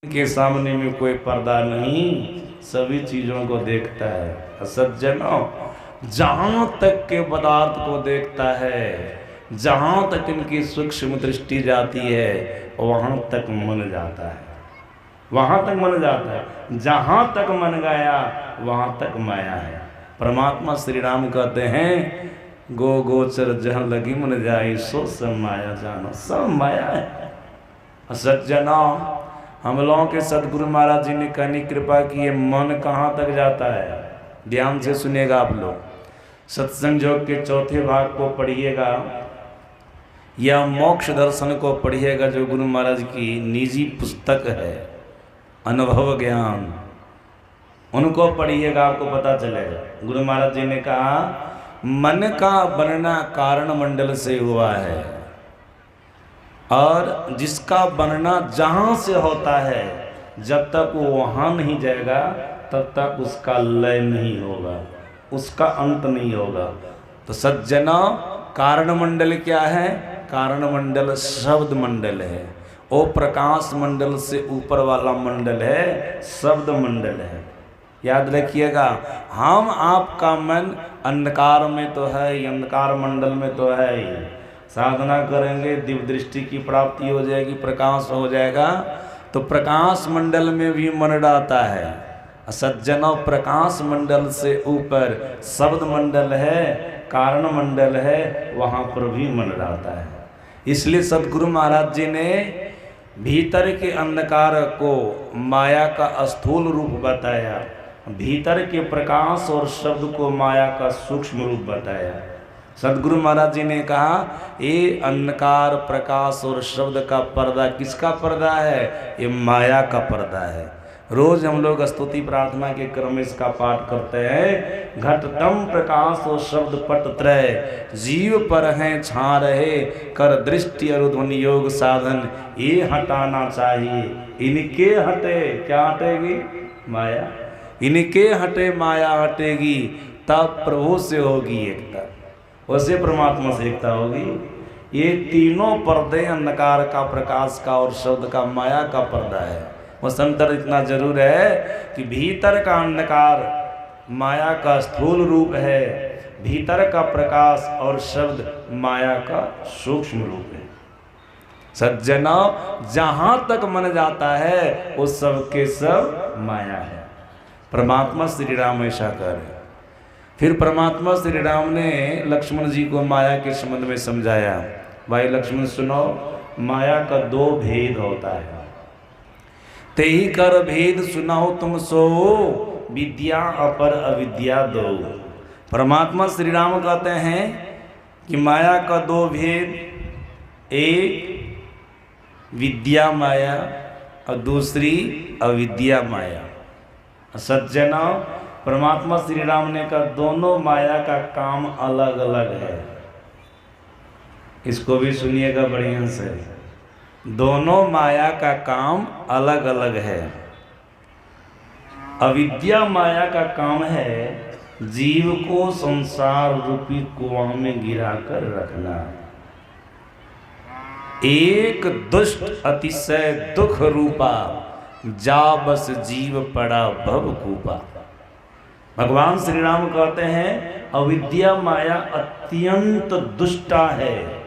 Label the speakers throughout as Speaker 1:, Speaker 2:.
Speaker 1: के सामने में कोई पर्दा नहीं, सभी चीजों को देखता है। सज्जनों, जहां तक के पदार्थ को देखता है, जहां तक इनकी सूक्ष्म दृष्टि जाती है, वहां तक मन जाता है, वहां तक मन जाता है। जहां तक मन गया वहां तक माया है। परमात्मा श्री राम कहते हैं, गो गोचर जहां लगी मन जाए, सो सब माया जानो, सब माया है। सज्जनों, हम लोगों के सदगुरु महाराज जी ने कहनी कृपा की है, मन कहाँ तक जाता है। ध्यान से सुनिएगा आप लोग, सत्संग योग के चौथे भाग को पढ़िएगा या मोक्ष दर्शन को पढ़िएगा, जो गुरु महाराज की निजी पुस्तक है, अनुभव ज्ञान, उनको पढ़िएगा, आपको पता चलेगा। गुरु महाराज जी ने कहा, मन का बनना कारण मंडल से हुआ है, और जिसका बनना जहाँ से होता है, जब तक वो वहाँ नहीं जाएगा तब तक उसका लय नहीं होगा, उसका अंत नहीं होगा। तो सज्जना, कारण मंडल क्या है? कारण मंडल शब्द मंडल है, वो प्रकाश मंडल से ऊपर वाला मंडल है, शब्द मंडल है। याद रखिएगा, हम आपका मन अंधकार में तो है, अंधकार मंडल में तो है ही। साधना करेंगे, दिव्य दृष्टि की प्राप्ति हो जाएगी, प्रकाश हो जाएगा, तो प्रकाश मंडल में भी मन रहता है। सज्जनों, प्रकाश मंडल से ऊपर शब्द मंडल है, कारण मंडल है, वहाँ पर भी मन रहता है। इसलिए सदगुरु महाराज जी ने भीतर के अंधकार को माया का स्थूल रूप बताया, भीतर के प्रकाश और शब्द को माया का सूक्ष्म रूप बताया। सदगुरु महाराज जी ने कहा, ये अंधकार, प्रकाश और शब्द का पर्दा किसका पर्दा है? ये माया का पर्दा है। रोज हम लोग स्तुति प्रार्थना के क्रम में इसका पाठ करते हैं। घटतम प्रकाश और शब्द पट त्रय, जीव पर हैं छा रहे, कर दृष्टि और ध्वनि योग साधन, ये हटाना चाहिए। इनके हटे, क्या हटेगी? माया। इनके हटे माया हटेगी, तब प्रभु से होगी एकता, वैसे परमात्मा से एकता होगी। ये तीनों पर्दे, अंधकार का, प्रकाश का और शब्द का, माया का पर्दा है। वसंतर इतना जरूर है कि भीतर का अंधकार माया का स्थूल रूप है, भीतर का प्रकाश और शब्द माया का सूक्ष्म रूप है। सज्जना, जहां तक मन जाता है वो सब के सब माया है। परमात्मा श्री राम ऐसा कर रहे। फिर परमात्मा श्री राम ने लक्ष्मण जी को माया के संबंध में समझाया। भाई लक्ष्मण सुनो, माया का दो भेद होता है, तेहि कर भेद सुनाओ तुम सो, विद्या अपर अविद्या दो। परमात्मा श्री राम कहते हैं कि माया का दो भेद, एक विद्या माया और दूसरी अविद्या माया। सज्जना, परमात्मा श्री राम ने कहा, दोनों माया का काम अलग अलग है। इसको भी सुनिएगा बढ़िया से, दोनों माया का काम अलग अलग है। अविद्या माया का काम है जीव को संसार रूपी कुआं में गिरा कर रखना। एक दुष्ट अतिशय दुख रूपा, जा बस जीव पड़ा भव कूपा। भगवान श्री राम कहते हैं, अविद्या माया अत्यंत दुष्टा है।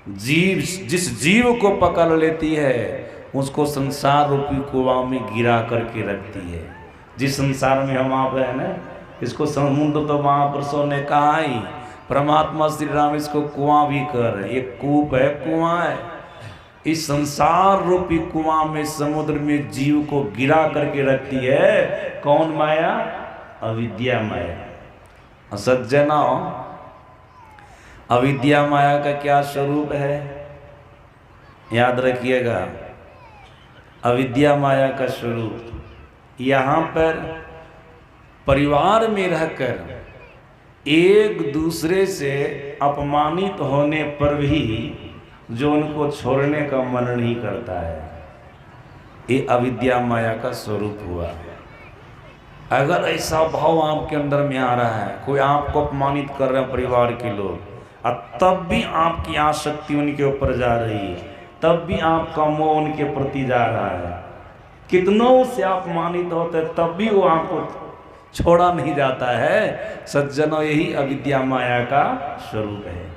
Speaker 1: जीव, जिस जीव को पकड़ लेती है उसको संसार रूपी कुआं में गिरा करके रखती है। जिस संसार में हम आप हैं ना, इसको समुद्र तो महापुरुषों ने कहा ही, परमात्मा श्री राम इसको कुआं भी कर रहे। ये कूप है, कुआं है। इस संसार रूपी कुआं में, समुद्र में जीव को गिरा करके रखती है कौन माया? अविद्या माया। सज्जना, अविद्या माया का क्या स्वरूप है? याद रखिएगा, अविद्या माया का स्वरूप, यहाँ पर परिवार में रहकर एक दूसरे से अपमानित होने पर भी जो उनको छोड़ने का मन नहीं करता है, ये अविद्या माया का स्वरूप हुआ। अगर ऐसा भाव आपके अंदर में आ रहा है, कोई आपको अपमानित कर रहे हैं परिवार के लोग, और तब भी आपकी आसक्ति उनके ऊपर जा रही है, तब भी आपका मोह उनके प्रति जा रहा है, कितनों से अपमानित होते तब भी वो आपको छोड़ा नहीं जाता है। सज्जनों, यही अविद्या माया का स्वरूप है,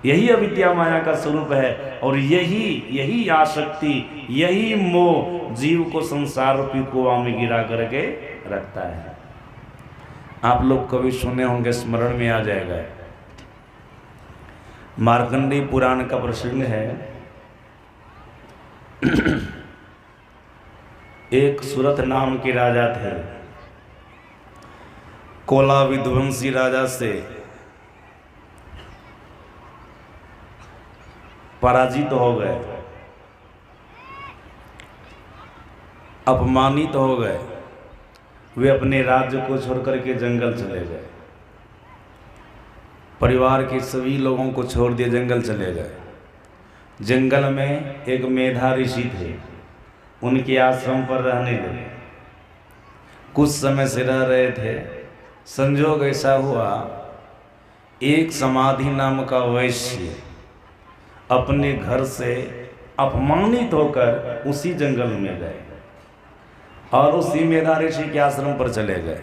Speaker 1: यही अविद्या माया का स्वरूप है। और यही आसक्ति, यही मोह जीव को संसार रूपी कुआं में गिरा करके रखता है। आप लोग कभी सुने होंगे, स्मरण में आ जाएगा, मार्कंडेय पुराण का प्रसंग है। एक सुरथ नाम के राजा थे, कोला विध्वंसी राजा से पराजित हो गए, अपमानित हो गए। वे अपने राज्य को छोड़कर के जंगल चले गए, परिवार के सभी लोगों को छोड़ दिए, जंगल चले गए। जंगल में एक मेधा ऋषि थे, उनके आश्रम पर रहने लगे। कुछ समय से रह रहे थे, संजोग ऐसा हुआ, एक समाधि नाम का वैश्य अपने घर से अपमानित होकर उसी जंगल में गए और उसी मेधा ऋषि के आश्रम पर चले गए।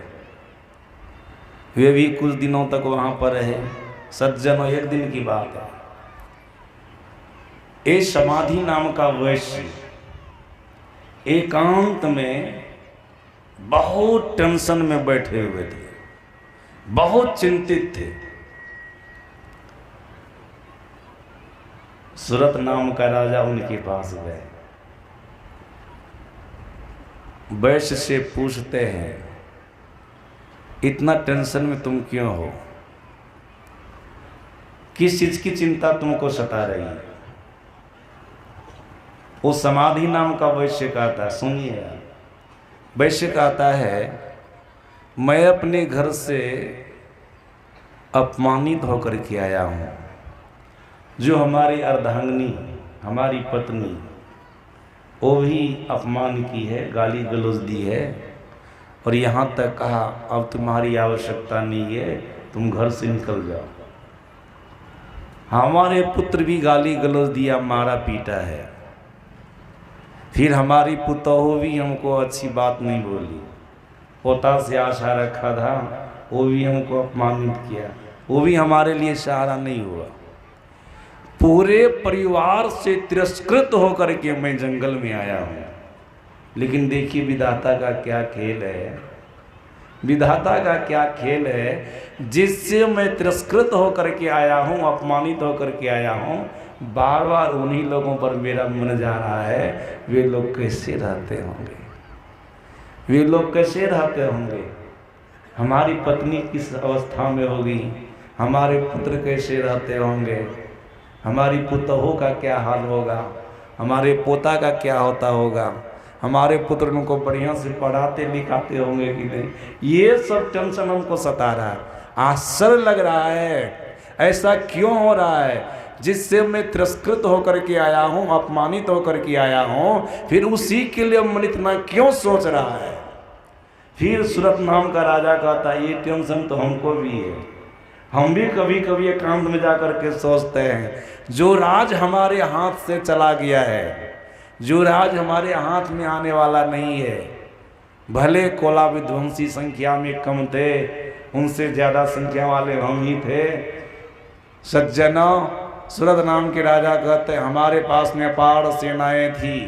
Speaker 1: वे भी कुछ दिनों तक वहां पर रहे। सज्जनों, एक दिन की बात है, एक समाधि नाम का वैश्य एकांत में बहुत टेंशन में बैठे हुए थे, बहुत चिंतित थे। सुरथ नाम का राजा उनके पास गए, वैश्य से पूछते हैं, इतना टेंशन में तुम क्यों हो? किस चीज की चिंता तुमको सता रही है? वो समाधि नाम का वैश्य कहता है, सुनिए, वैश्य कहता है, मैं अपने घर से अपमानित होकर के आया हूँ। जो हमारी अर्धांगिनी, हमारी पत्नी, वो भी अपमान की है, गाली गलौज दी है, और यहाँ तक कहा अब तुम्हारी आवश्यकता नहीं है, तुम घर से निकल जाओ। हमारे पुत्र भी गाली गलौज दिया, मारा पीटा है। फिर हमारी पुतोहू भी हमको अच्छी बात नहीं बोली, पोता से आशा रखा था, वो भी हमको अपमानित किया, वो भी हमारे लिए सहारा नहीं हुआ। पूरे परिवार से तिरस्कृत होकर के मैं जंगल में आया हूँ। लेकिन देखिए विधाता का क्या खेल है, विधाता का क्या खेल है, जिससे मैं तिरस्कृत होकर के आया हूँ, अपमानित होकर के आया हूँ, बार बार उन्हीं लोगों पर मेरा मन जा रहा है। वे लोग कैसे रहते होंगे, वे लोग कैसे रहते होंगे, हमारी पत्नी किस अवस्था में होगी, हमारे पुत्र कैसे रहते होंगे, हमारी पुतोहू का क्या हाल होगा, हमारे पोता का क्या होता होगा, हमारे पुत्र उनको बढ़िया से पढ़ाते लिखाते होंगे कि नहीं। ये सब टेंशन हमको सता रहा है। आश्चर्य लग रहा है, ऐसा क्यों हो रहा है, जिससे मैं तिरस्कृत होकर के आया हूँ, अपमानित होकर के आया हूँ, फिर उसी के लिए मन इतना क्यों सोच रहा है। फिर सुरथ नाम का राजा कहता है, ये टेंशन तो हमको भी है, हम भी कभी कभी एकांत में जाकर के सोचते हैं, जो राज हमारे हाथ से चला गया है, जो राज हमारे हाथ में आने वाला नहीं है, भले कोला विध्वंसी संख्या में कम थे, उनसे ज्यादा संख्या वाले हम ही थे। सज्जनों, सुरथ नाम के राजा कहते हैं, हमारे पास में अपार सेनाएं थी,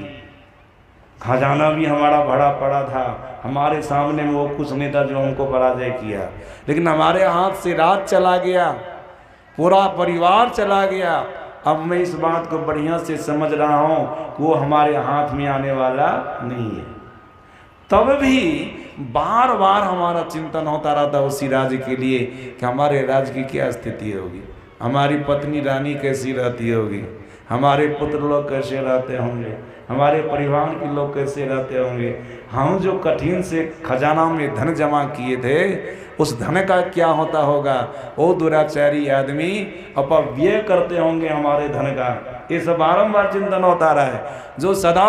Speaker 1: खजाना भी हमारा भरा पड़ा था, हमारे सामने में वो कुछ नहीं था जो हमको पराजय किया, लेकिन हमारे हाथ से राज चला गया, पूरा परिवार चला गया। अब मैं इस बात को बढ़िया से समझ रहा हूँ कि वो हमारे हाथ में आने वाला नहीं है। तब भी बार बार हमारा चिंतन होता रहता उसी राज्य के लिए कि हमारे राज्य की क्या स्थिति होगी, हमारी पत्नी रानी कैसी रहती होगी, हमारे पुत्र लोग कैसे रहते होंगे, हमारे परिवार के लोग कैसे रहते होंगे, हम जो कठिन से खजाना में धन जमा किए थे उस धन का क्या होता होगा, वो दुराचारी आदमी अपव्यय करते होंगे हमारे धन का। ये सब बारंबार चिंतन होता रहा है। जो सदा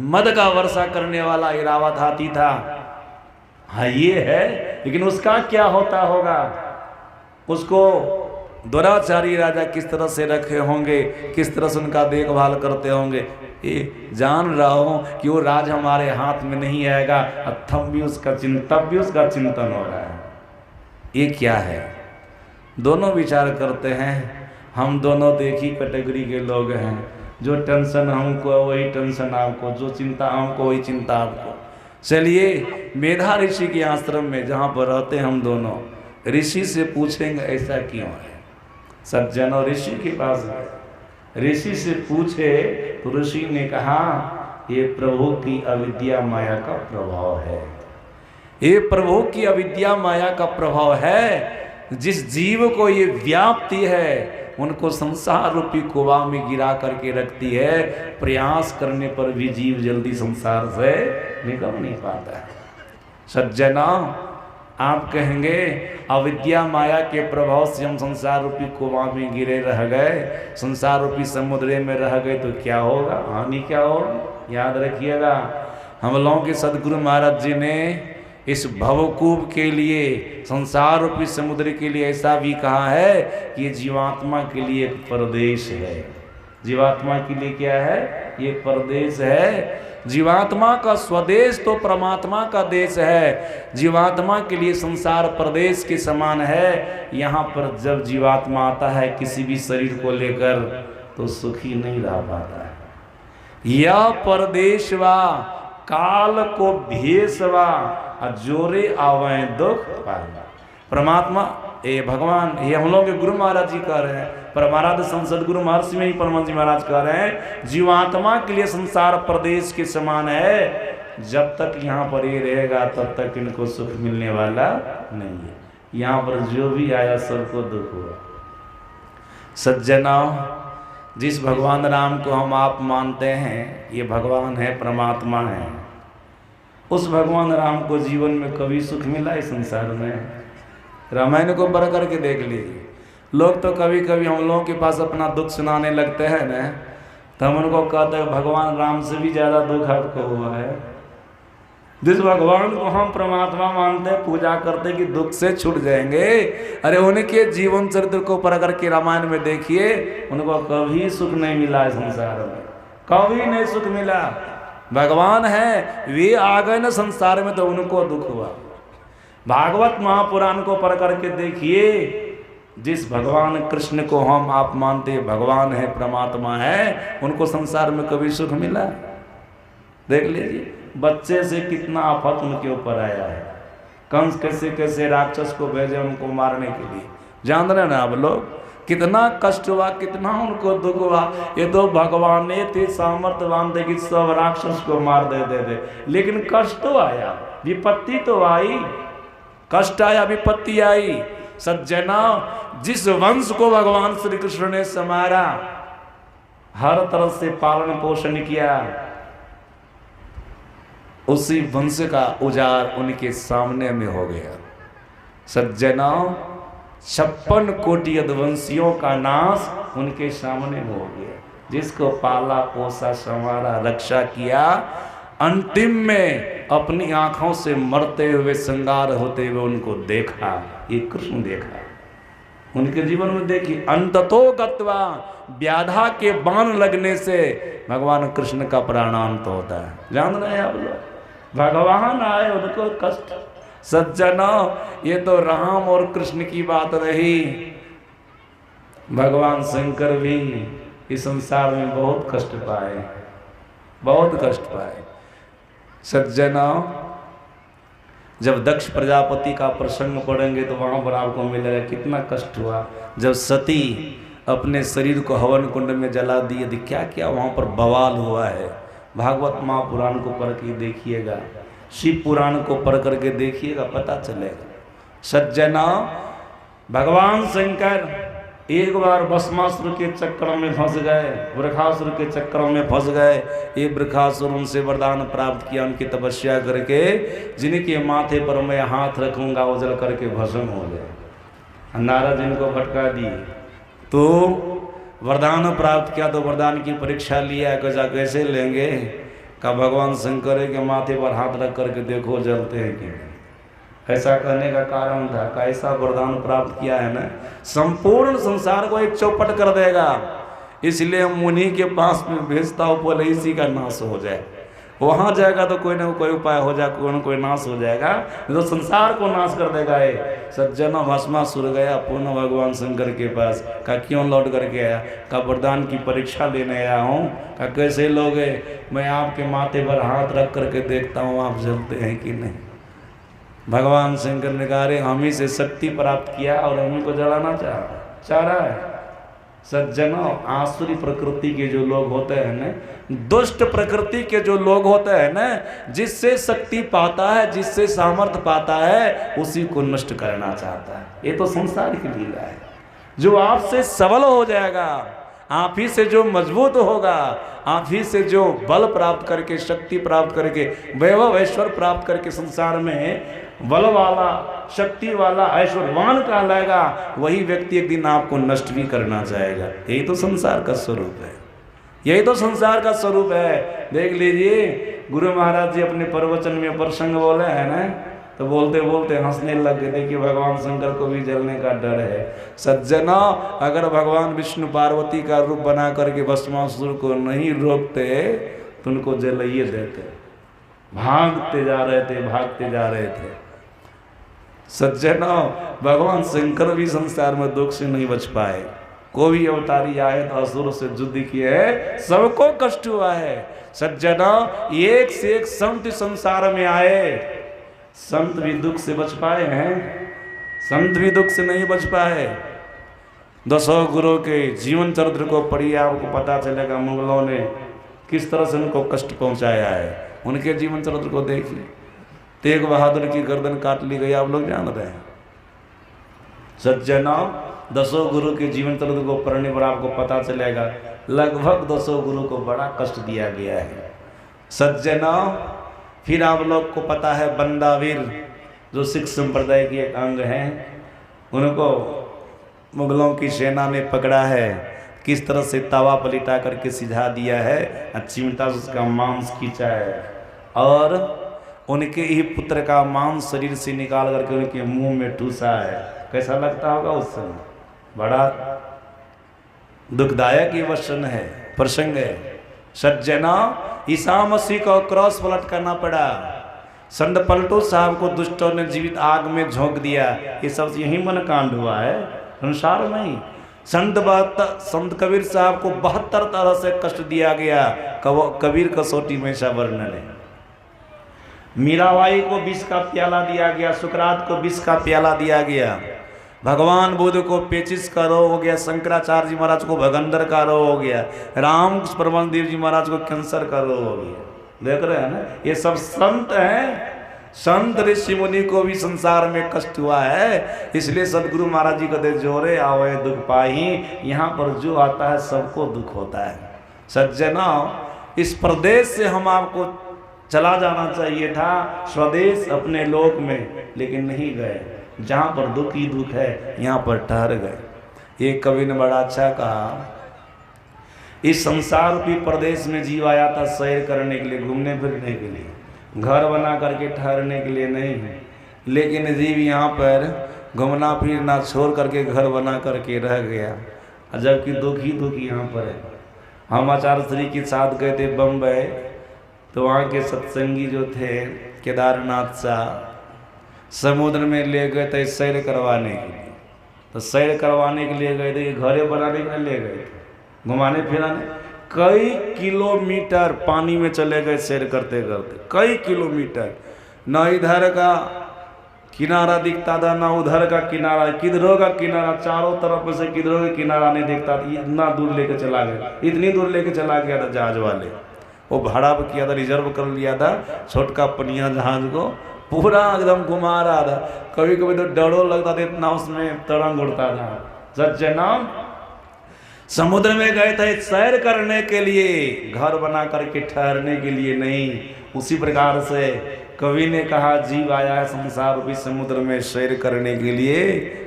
Speaker 1: मद का वर्षा करने वाला इरावत हाथी था, हाँ ये है, लेकिन उसका क्या होता होगा, उसको द्वाराचारी राजा किस तरह से रखे होंगे, किस तरह से उनका देखभाल करते होंगे, ये जान रहा हूँ कि वो राज हमारे हाथ में नहीं आएगा, तब भी उसका चिंतन हो रहा है। ये क्या है? दोनों विचार करते हैं। हम दोनों एक ही कैटेगरी के लोग हैं। जो टेंशन हमको वही टेंशन आपको, जो चिंता हमको वही चिंता आपको। चलिए मेधा ऋषि के आश्रम में जहाँ पर रहते हम दोनों, ऋषि से पूछेंगे ऐसा क्यों है। सज्जनों ऋषि के पास गए, ऋषि से पूछे तो ऋषि ने कहा ये प्रभु की अविद्या माया का प्रभाव है। ये प्रभु की अविद्या माया का प्रभाव है। जिस जीव को ये व्याप्ति है उनको संसार रूपी कुआं में गिरा करके रखती है। प्रयास करने पर भी जीव जल्दी संसार से निकल नहीं पाता है। सज्जना, आप कहेंगे अविद्या माया के प्रभाव से हम संसार रूपी कुआं में गिरे रह गए, संसार रूपी समुद्र में रह गए तो क्या होगा, हानि क्या होगी? याद रखिएगा, हम लोगों के सदगुरु महाराज जी ने इस भवकूप के लिए, संसार रूपी समुद्र के लिए ऐसा भी कहा है कि ये जीवात्मा के लिए एक परदेश है। जीवात्मा के लिए क्या है? ये परदेश है। जीवात्मा का स्वदेश तो परमात्मा का देश है। जीवात्मा के लिए संसार प्रदेश के समान है। यहाँ पर जब जीवात्मा आता है किसी भी शरीर को लेकर तो सुखी नहीं रह पाता है। यह परदेशवा काल को भेषवा जोरे आवे दुख पाएगा। परमात्मा ये भगवान, ये हम लोग के गुरु महाराज जी कह रहे हैं, परमाराध संसद गुरु महर्षि में ही परम जी महाराज कह रहे हैं जीवात्मा के लिए संसार प्रदेश के समान है। जब तक यहाँ पर ये रहेगा तब तक इनको सुख मिलने वाला नहीं है। यहाँ पर जो भी आया सबको दुख हुआ। सज्जनाओ, जिस भगवान राम को हम आप मानते हैं ये भगवान है, परमात्मा है। उस भगवान राम को जीवन में कभी सुख मिला इस संसार में? रामायण को पढ़ करके देख लीजिए। लोग तो कभी कभी हम लोगों के पास अपना दुख सुनाने लगते हैं ना, तो हम उनको कहते हैं भगवान राम से भी ज़्यादा दुख आपको हुआ है। जिस भगवान को हम परमात्मा मानते हैं, पूजा करते कि दुख से छूट जाएंगे, अरे उनके जीवन चरित्र को पढ़ करके रामायण में देखिए, उनको कभी सुख नहीं मिला इस संसार में, कभी नहीं सुख मिला। भगवान है, वे आ गए ना संसार में तो उनको दुख हुआ। भागवत महापुराण को पढ़ करके देखिए, जिस भगवान कृष्ण को हम आप मानते भगवान है, परमात्मा है, उनको संसार में कभी सुख मिला? देख लीजिए, बच्चे से कितना आफत उनके ऊपर आया है। कंस कैसे कैसे राक्षस को भेजे उनको मारने के लिए, जान रहे ना आप लोग? कितना कष्ट हुआ, कितना उनको दुख हुआ। ये तो भगवान ने थे सामर्थ्यवान थे कि सब राक्षस को मार दे, लेकिन कष्ट तो आया, विपत्ति तो आई, कष्ट आया, विपत्ति आई। सज्जना, जिस वंश को भगवान श्री कृष्ण ने संवारा, हर तरह से पालन पोषण किया, उसी वंश का उजाड़ उनके सामने में हो गया। सज्जना, 56 कोटि यदुवंशियों का नाश उनके सामने हो गया। जिसको पाला पोसा संवारा रक्षा किया, अंतिम में अपनी आंखों से मरते हुए श्रृंगार होते हुए उनको देखा, ये कृष्ण देखा उनके जीवन में। देखिए, अंततो गत्वा, व्याधा के बाण लगने से भगवान कृष्ण का प्राणांत होता है। जान रहे हैं आप लोग? भगवान आए उनको कष्ट। सज्जना, ये तो राम और कृष्ण की बात रही, भगवान शंकर भी इस संसार में बहुत कष्ट पाए, बहुत कष्ट पाए। सज्जना, जब दक्ष प्रजापति का प्रसंग पढ़ेंगे तो वहाँ पर आपको मिलेगा कितना कष्ट हुआ। जब सती अपने शरीर को हवन कुंड में जला दी, यदि क्या क्या वहाँ पर बवाल हुआ है। भागवत महापुराण को पढ़ के देखिएगा, शिव पुराण को पढ़ करके देखिएगा, पता चलेगा। सज्जना, भगवान शंकर एक बार भस्मासुर के चक्कर में फंस गए, वृखासुर के चक्कर में फंस गए। ये वृखासुर उनसे वरदान प्राप्त किया, उनकी तपस्या करके, जिनके माथे पर मैं हाथ रखूंगा वो जल करके भस्म हो जाए। नारद जिनको भटका दिए, तो वरदान प्राप्त किया, तो वरदान की परीक्षा लिया, कैसे लेंगे? का भगवान शंकर के माथे पर हाथ रख करके देखो जलते हैं कि नहीं। ऐसा कहने का कारण था कि ऐसा वरदान प्राप्त किया है ना, संपूर्ण संसार को एक चौपट कर देगा, इसलिए मुनि के पास में भेजता हूँ, बोले इसी का नाश हो जाए। वहाँ जाएगा तो कोई ना कोई उपाय हो जाए, कोई ना कोई नाश हो जाएगा, तो संसार को नाश कर देगा। ये सज्जनों, भस्मासुर गया पुनः भगवान शंकर के पास। का क्यों लौट करके आया? का वरदान की परीक्षा लेने आया हूँ। का कैसे लोगे? मैं आपके माथे पर हाथ रख करके देखता हूँ आप जलते हैं कि नहीं। भगवान शंकर ने कहा, अरे हम ही से शक्ति प्राप्त किया और हम ही को जलाना चाह रहा है। सज्जनों, आसुरी प्रकृति के जो लोग होते हैं ना, दुष्ट प्रकृति के जो लोग होते हैं ना, जिससे शक्ति पाता है, जिससे सामर्थ्य पाता है, उसी को नष्ट करना चाहता है। ये तो संसार की लीला है। जो आपसे सबल हो जाएगा, आप ही से जो मजबूत होगा, आप ही से जो बल प्राप्त करके, शक्ति प्राप्त करके, वैभव ऐश्वर्य प्राप्त करके संसार में बल वाला, शक्ति वाला, ऐश्वर्यवान कहलाएगा, वही व्यक्ति एक दिन आपको नष्ट भी करना चाहेगा। यही तो संसार का स्वरूप है, यही तो संसार का स्वरूप है। देख लीजिए, गुरु महाराज जी अपने प्रवचन में प्रसंग बोले हैं ना, तो बोलते बोलते हंसने लग गए। देखिए, भगवान शंकर को भी जलने का डर है। सज्जना, अगर भगवान विष्णु पार्वती का रूप बना करके भस्मासुर को नहीं रोकते तो उनको जलाइए देते। भागते जा रहे थे, भागते जा रहे थे। सज्जना, भगवान शंकर भी संसार में दुख से नहीं बच पाए। कोई अवतारी आए तो असुर से युद्ध किए, सबको कष्ट हुआ है। सज्जना, एक से एक संत संसार में आए, संत भी दुख से बच पाए हैं? संत भी दुख से नहीं बच पाए। 10 गुरु के जीवन चरित्र को पढ़िए, आपको पता चलेगा मुगलों ने किस तरह से उनको कष्ट पहुंचाया है। उनके जीवन चरित्र को देखिए। तेग बहादुर की गर्दन काट ली गई, आप लोग जान रहे हैं। सज्जना, 10 गुरु के जीवन चरित्र को पढ़ने पर आपको पता चलेगा लगभग 10 गुरु को बड़ा कष्ट दिया गया है। सज्जना, फिर आप लोग को पता है बंदावीर, जो सिख संप्रदाय की एक अंग है, उनको मुगलों की सेना ने पकड़ा है, किस तरह से तवा पलिटा करके सिझा दिया है, चिमटा से उसका मांस खींचा है और उनके ही पुत्र का मांस शरीर से निकाल करके उनके मुंह में ठूसा है। कैसा लगता होगा उस समय? बड़ा दुखदायक ये वचन है, प्रसंग है। सज्जना, ईसा मसीह को क्रॉस पलट करना पड़ा। संत पलटू साहब को दुष्टों ने जीवित आग में झोंक दिया। ये सब यही मन कांड हुआ है, संसार में ही। संत कबीर साहब को 72 तरह से कष्ट दिया गया। कबीर कसौटी में ऐसा वर्णन है। मीराबाई को विष का प्याला दिया गया, सुकरात को विष का प्याला दिया गया, भगवान बुद्ध को पेचिस का रोग हो गया, शंकराचार्य जी महाराज को भगंदर का रोग हो गया, रामकृष्ण परमहंस जी महाराज को कैंसर का रोग हो गया। देख रहे हैं ना, ये सब संत हैं। संत ऋषि मुनि को भी संसार में कष्ट हुआ है, इसलिए सदगुरु महाराज जी कहते जोरे आवे दुख पाही। यहाँ पर जो आता है सबको दुख होता है। सज्जना, इस प्रदेश से हम आपको चला जाना चाहिए था, स्वदेश अपने लोक में, लेकिन नहीं गए। जहाँ पर दुख ही दुख है, यहाँ पर ठहर गए। एक कवि ने बड़ा अच्छा कहा, इस संसार रूपी प्रदेश में जीव आया था सैर करने के लिए, घूमने फिरने के लिए, घर बना करके ठहरने के लिए नहीं है। लेकिन जीव यहाँ पर घूमना फिरना छोड़ करके घर बना करके रह गया, जबकि दुख ही दुख यहाँ पर है। हम आचार्य श्री के साथ गए थे बम्बई, तो वहाँ के सत्संगी जो थे केदारनाथ साहब, समुद्र में ले गए थे सैर करवाने के लिए। तो सैर करवाने के लिए गए थे, घरे बनाने के लिए ले गए थे, घुमाने फिराने। कई किलोमीटर पानी में चले गए सैर करते करते, कई किलोमीटर। न इधर का किनारा दिखता था, ना उधर का किनारा, किधरों का किनारा, चारों तरफ में से किधरों का किनारा नहीं दिखता था। इतना दूर लेके चला गया, इतनी दूर लेके चला गया था जहाज वाले। वो भाड़ा पर किया था, रिजर्व कर लिया था छोटका पनिया जहाज को, पूरा एकदम घुमा रहा था। कभी कभी तो डरो लगता था, इतना उसमें तरंग उड़ता था। सज्जना, समुद्र में गए थे सैर करने के लिए, घर बना करके ठहरने के लिए नहीं। उसी प्रकार से कवि ने कहा, जीव आया है संसार रूपी समुद्र में सैर करने के लिए,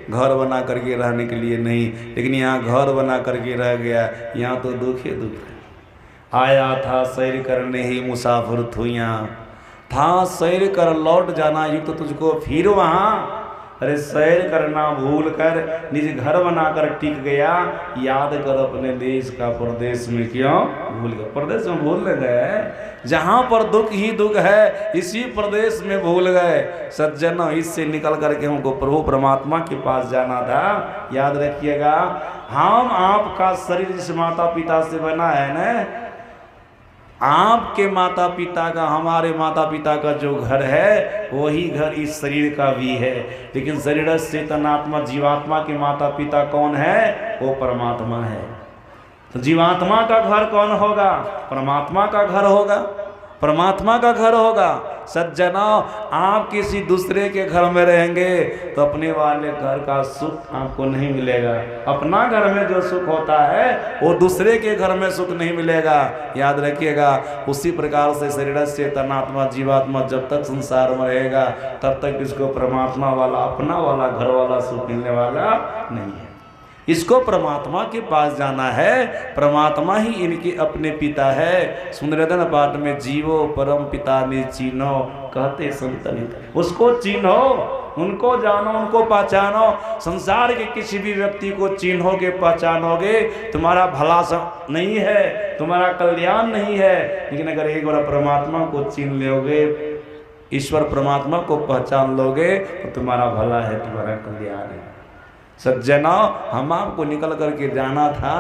Speaker 1: घर बना करके रहने के लिए नहीं। लेकिन यहाँ घर बना करके रह गया, यहाँ तो दुख ही दुख है। आया था सैर करने ही मुसाफिर थुइयाँ, था सैर कर लौट जाना युक्त तुझको फिर वहाँ। अरे सैर करना भूल कर निज घर बनाकर टिक गया, याद कर अपने देश का परदेश में क्यों भूल गया। परदेश में भूल गए, जहाँ पर दुख ही दुख है इसी प्रदेश में भूल गए। सज्जन इससे निकल करके हमको प्रभु परमात्मा के पास जाना था। याद रखिएगा, हम आपका शरीर जिस माता पिता से बना है ना, आपके माता पिता का, हमारे माता पिता का जो घर है वही घर इस शरीर का भी है। लेकिन शरीर चेतनात्मा जीवात्मा के माता पिता कौन है? वो परमात्मा है। तो जीवात्मा का घर कौन होगा? परमात्मा का घर होगा, परमात्मा का घर होगा। सज्जना, आप किसी दूसरे के घर में रहेंगे तो अपने वाले घर का सुख आपको नहीं मिलेगा। अपना घर में जो सुख होता है वो दूसरे के घर में सुख नहीं मिलेगा। याद रखिएगा, उसी प्रकार से शरीर से तनात्मा जीवात्मा जब तक संसार में रहेगा तब तक इसको परमात्मा वाला, अपना वाला, घर वाला सुख मिलने वाला नहीं है। इसको परमात्मा के पास जाना है, परमात्मा ही इनके अपने पिता है। सुंदरदन पाठ में जीवो परम पिता ने चीनो कहते संतन, उसको चीनो, उनको जानो, उनको पहचानो। संसार के किसी भी व्यक्ति को चिन्होगे, पहचानोगे, तुम्हारा भला नहीं है, तुम्हारा कल्याण नहीं है। लेकिन अगर एक बार परमात्मा को चिन्ह लोगे, ईश्वर परमात्मा को पहचान लोगे तो तुम्हारा भला है, तुम्हारा कल्याण है। सज्जना, हम आपको निकल करके जाना था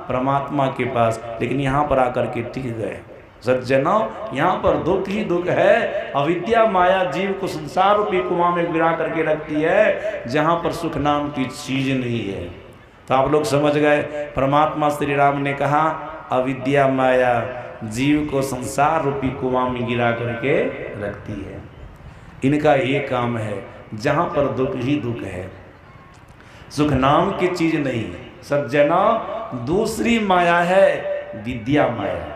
Speaker 1: परमात्मा के पास, लेकिन यहाँ पर आकर के टिक गए। सज्जना, यहाँ पर दुख ही दुख है। अविद्या माया जीव को संसार रूपी कुआं में गिरा करके रखती है, जहाँ पर सुख नाम की चीज नहीं है। तो आप लोग समझ गए, परमात्मा श्री राम ने कहा अविद्या माया जीव को संसार रूपी कुआं में गिरा करके रखती है। इनका ये काम है, जहाँ पर दुख ही दुख है, सुख नाम की चीज नहीं। सज्जना, दूसरी माया है विद्या माया।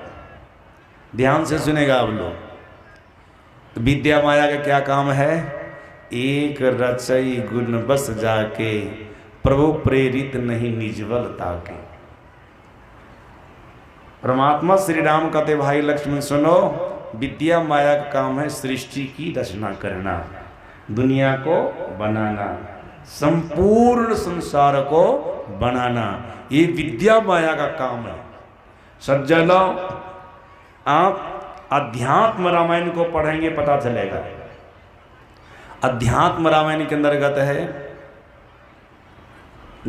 Speaker 1: ध्यान से सुनेगा आप लोग। विद्या माया का क्या काम है? एक रचई गुण बस जाके, प्रभु प्रेरित नहीं निजवल ताके। परमात्मा श्री राम कहते भाई लक्ष्मण सुनो, विद्या माया का काम है सृष्टि की रचना करना, दुनिया को बनाना, संपूर्ण संसार को बनाना, ये विद्या माया का काम है। सज्जनों, आप अध्यात्म रामायण को पढ़ेंगे पता चलेगा। अध्यात्म रामायण के अंतर्गत है,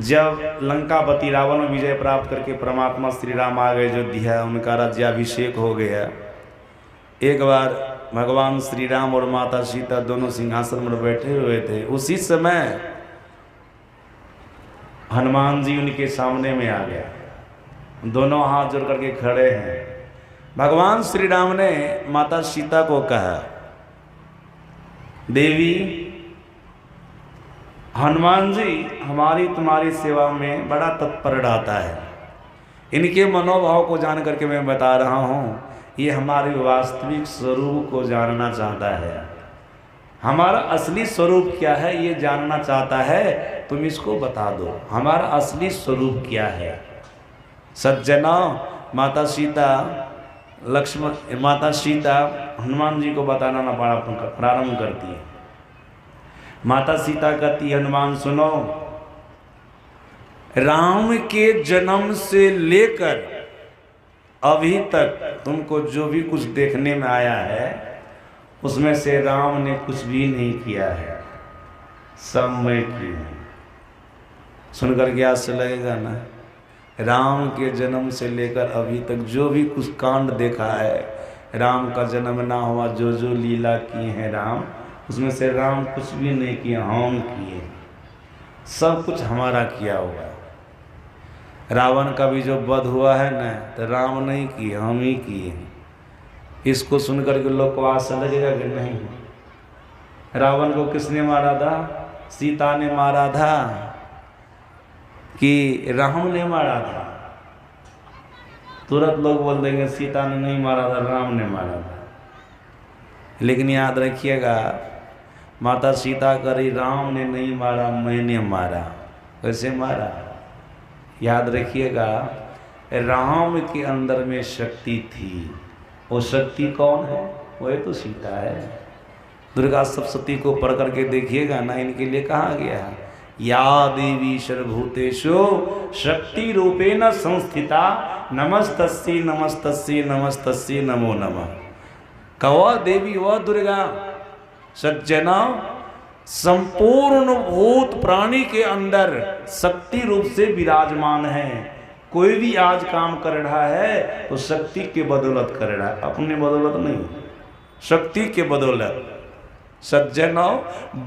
Speaker 1: जब लंकापति रावण विजय प्राप्त करके परमात्मा श्री राम आ गए अयोध्या, उनका राज्याभिषेक हो गया। एक बार भगवान श्री राम और माता सीता दोनों सिंहासन पर बैठे हुए थे। उसी समय हनुमान जी उनके सामने में आ गया, दोनों हाथ जोड़ करके खड़े हैं। भगवान श्री राम ने माता सीता को कहा, देवी हनुमान जी हमारी तुम्हारी सेवा में बड़ा तत्पर रहता है। इनके मनोभाव को जान करके मैं बता रहा हूँ, ये हमारे वास्तविक स्वरूप को जानना चाहता है। हमारा असली स्वरूप क्या है ये जानना चाहता है, तुम इसको बता दो, हमारा असली स्वरूप क्या है। सज्जना, माता सीता हनुमान जी को बताना ना प्रारंभ करती है। माता सीता कहती हनुमान सुनो, राम के जन्म से लेकर अभी तक तुमको जो भी कुछ देखने में आया है उसमें से राम ने कुछ भी नहीं किया है, सब मैं की हूँ। सुनकर क्या से लगेगा ना, राम के जन्म से लेकर अभी तक जो भी कुछ कांड देखा है, राम का जन्म ना हुआ जो जो लीला किए हैं राम, उसमें से राम कुछ भी नहीं किया, हम किए। सब कुछ हमारा किया हुआ है। रावण का भी जो वध हुआ है ना, तो राम नहीं किए, हम ही किए। इसको सुनकर के लोग को आशा लगेगा कि नहीं, रावण को किसने मारा था? सीता ने मारा था कि राम ने मारा था? तुरंत लोग बोल देंगे सीता ने नहीं मारा था, राम ने मारा था। लेकिन याद रखिएगा, माता सीता करी राम ने नहीं मारा, मैंने मारा। कैसे मारा? याद रखिएगा, राम के अंदर में शक्ति थी। वो शक्ति कौन है? वही तो सीता है। दुर्गा सप्तशती को पढ़ करके देखिएगा ना, इनके लिए कहा गया है या देवी सर्वभूतेषु शक्ति रूपेण संस्थिता नमस्तस्यै नमस्तस्यै नमस्तस्यै नमो नमः। कवा देवी वह दुर्गा सज्जना संपूर्ण भूत प्राणी के अंदर शक्ति रूप से विराजमान है। कोई भी आज काम कर रहा है तो शक्ति के बदौलत कर रहा है, अपने बदौलत नहीं, शक्ति के बदौलत। सज्जनों,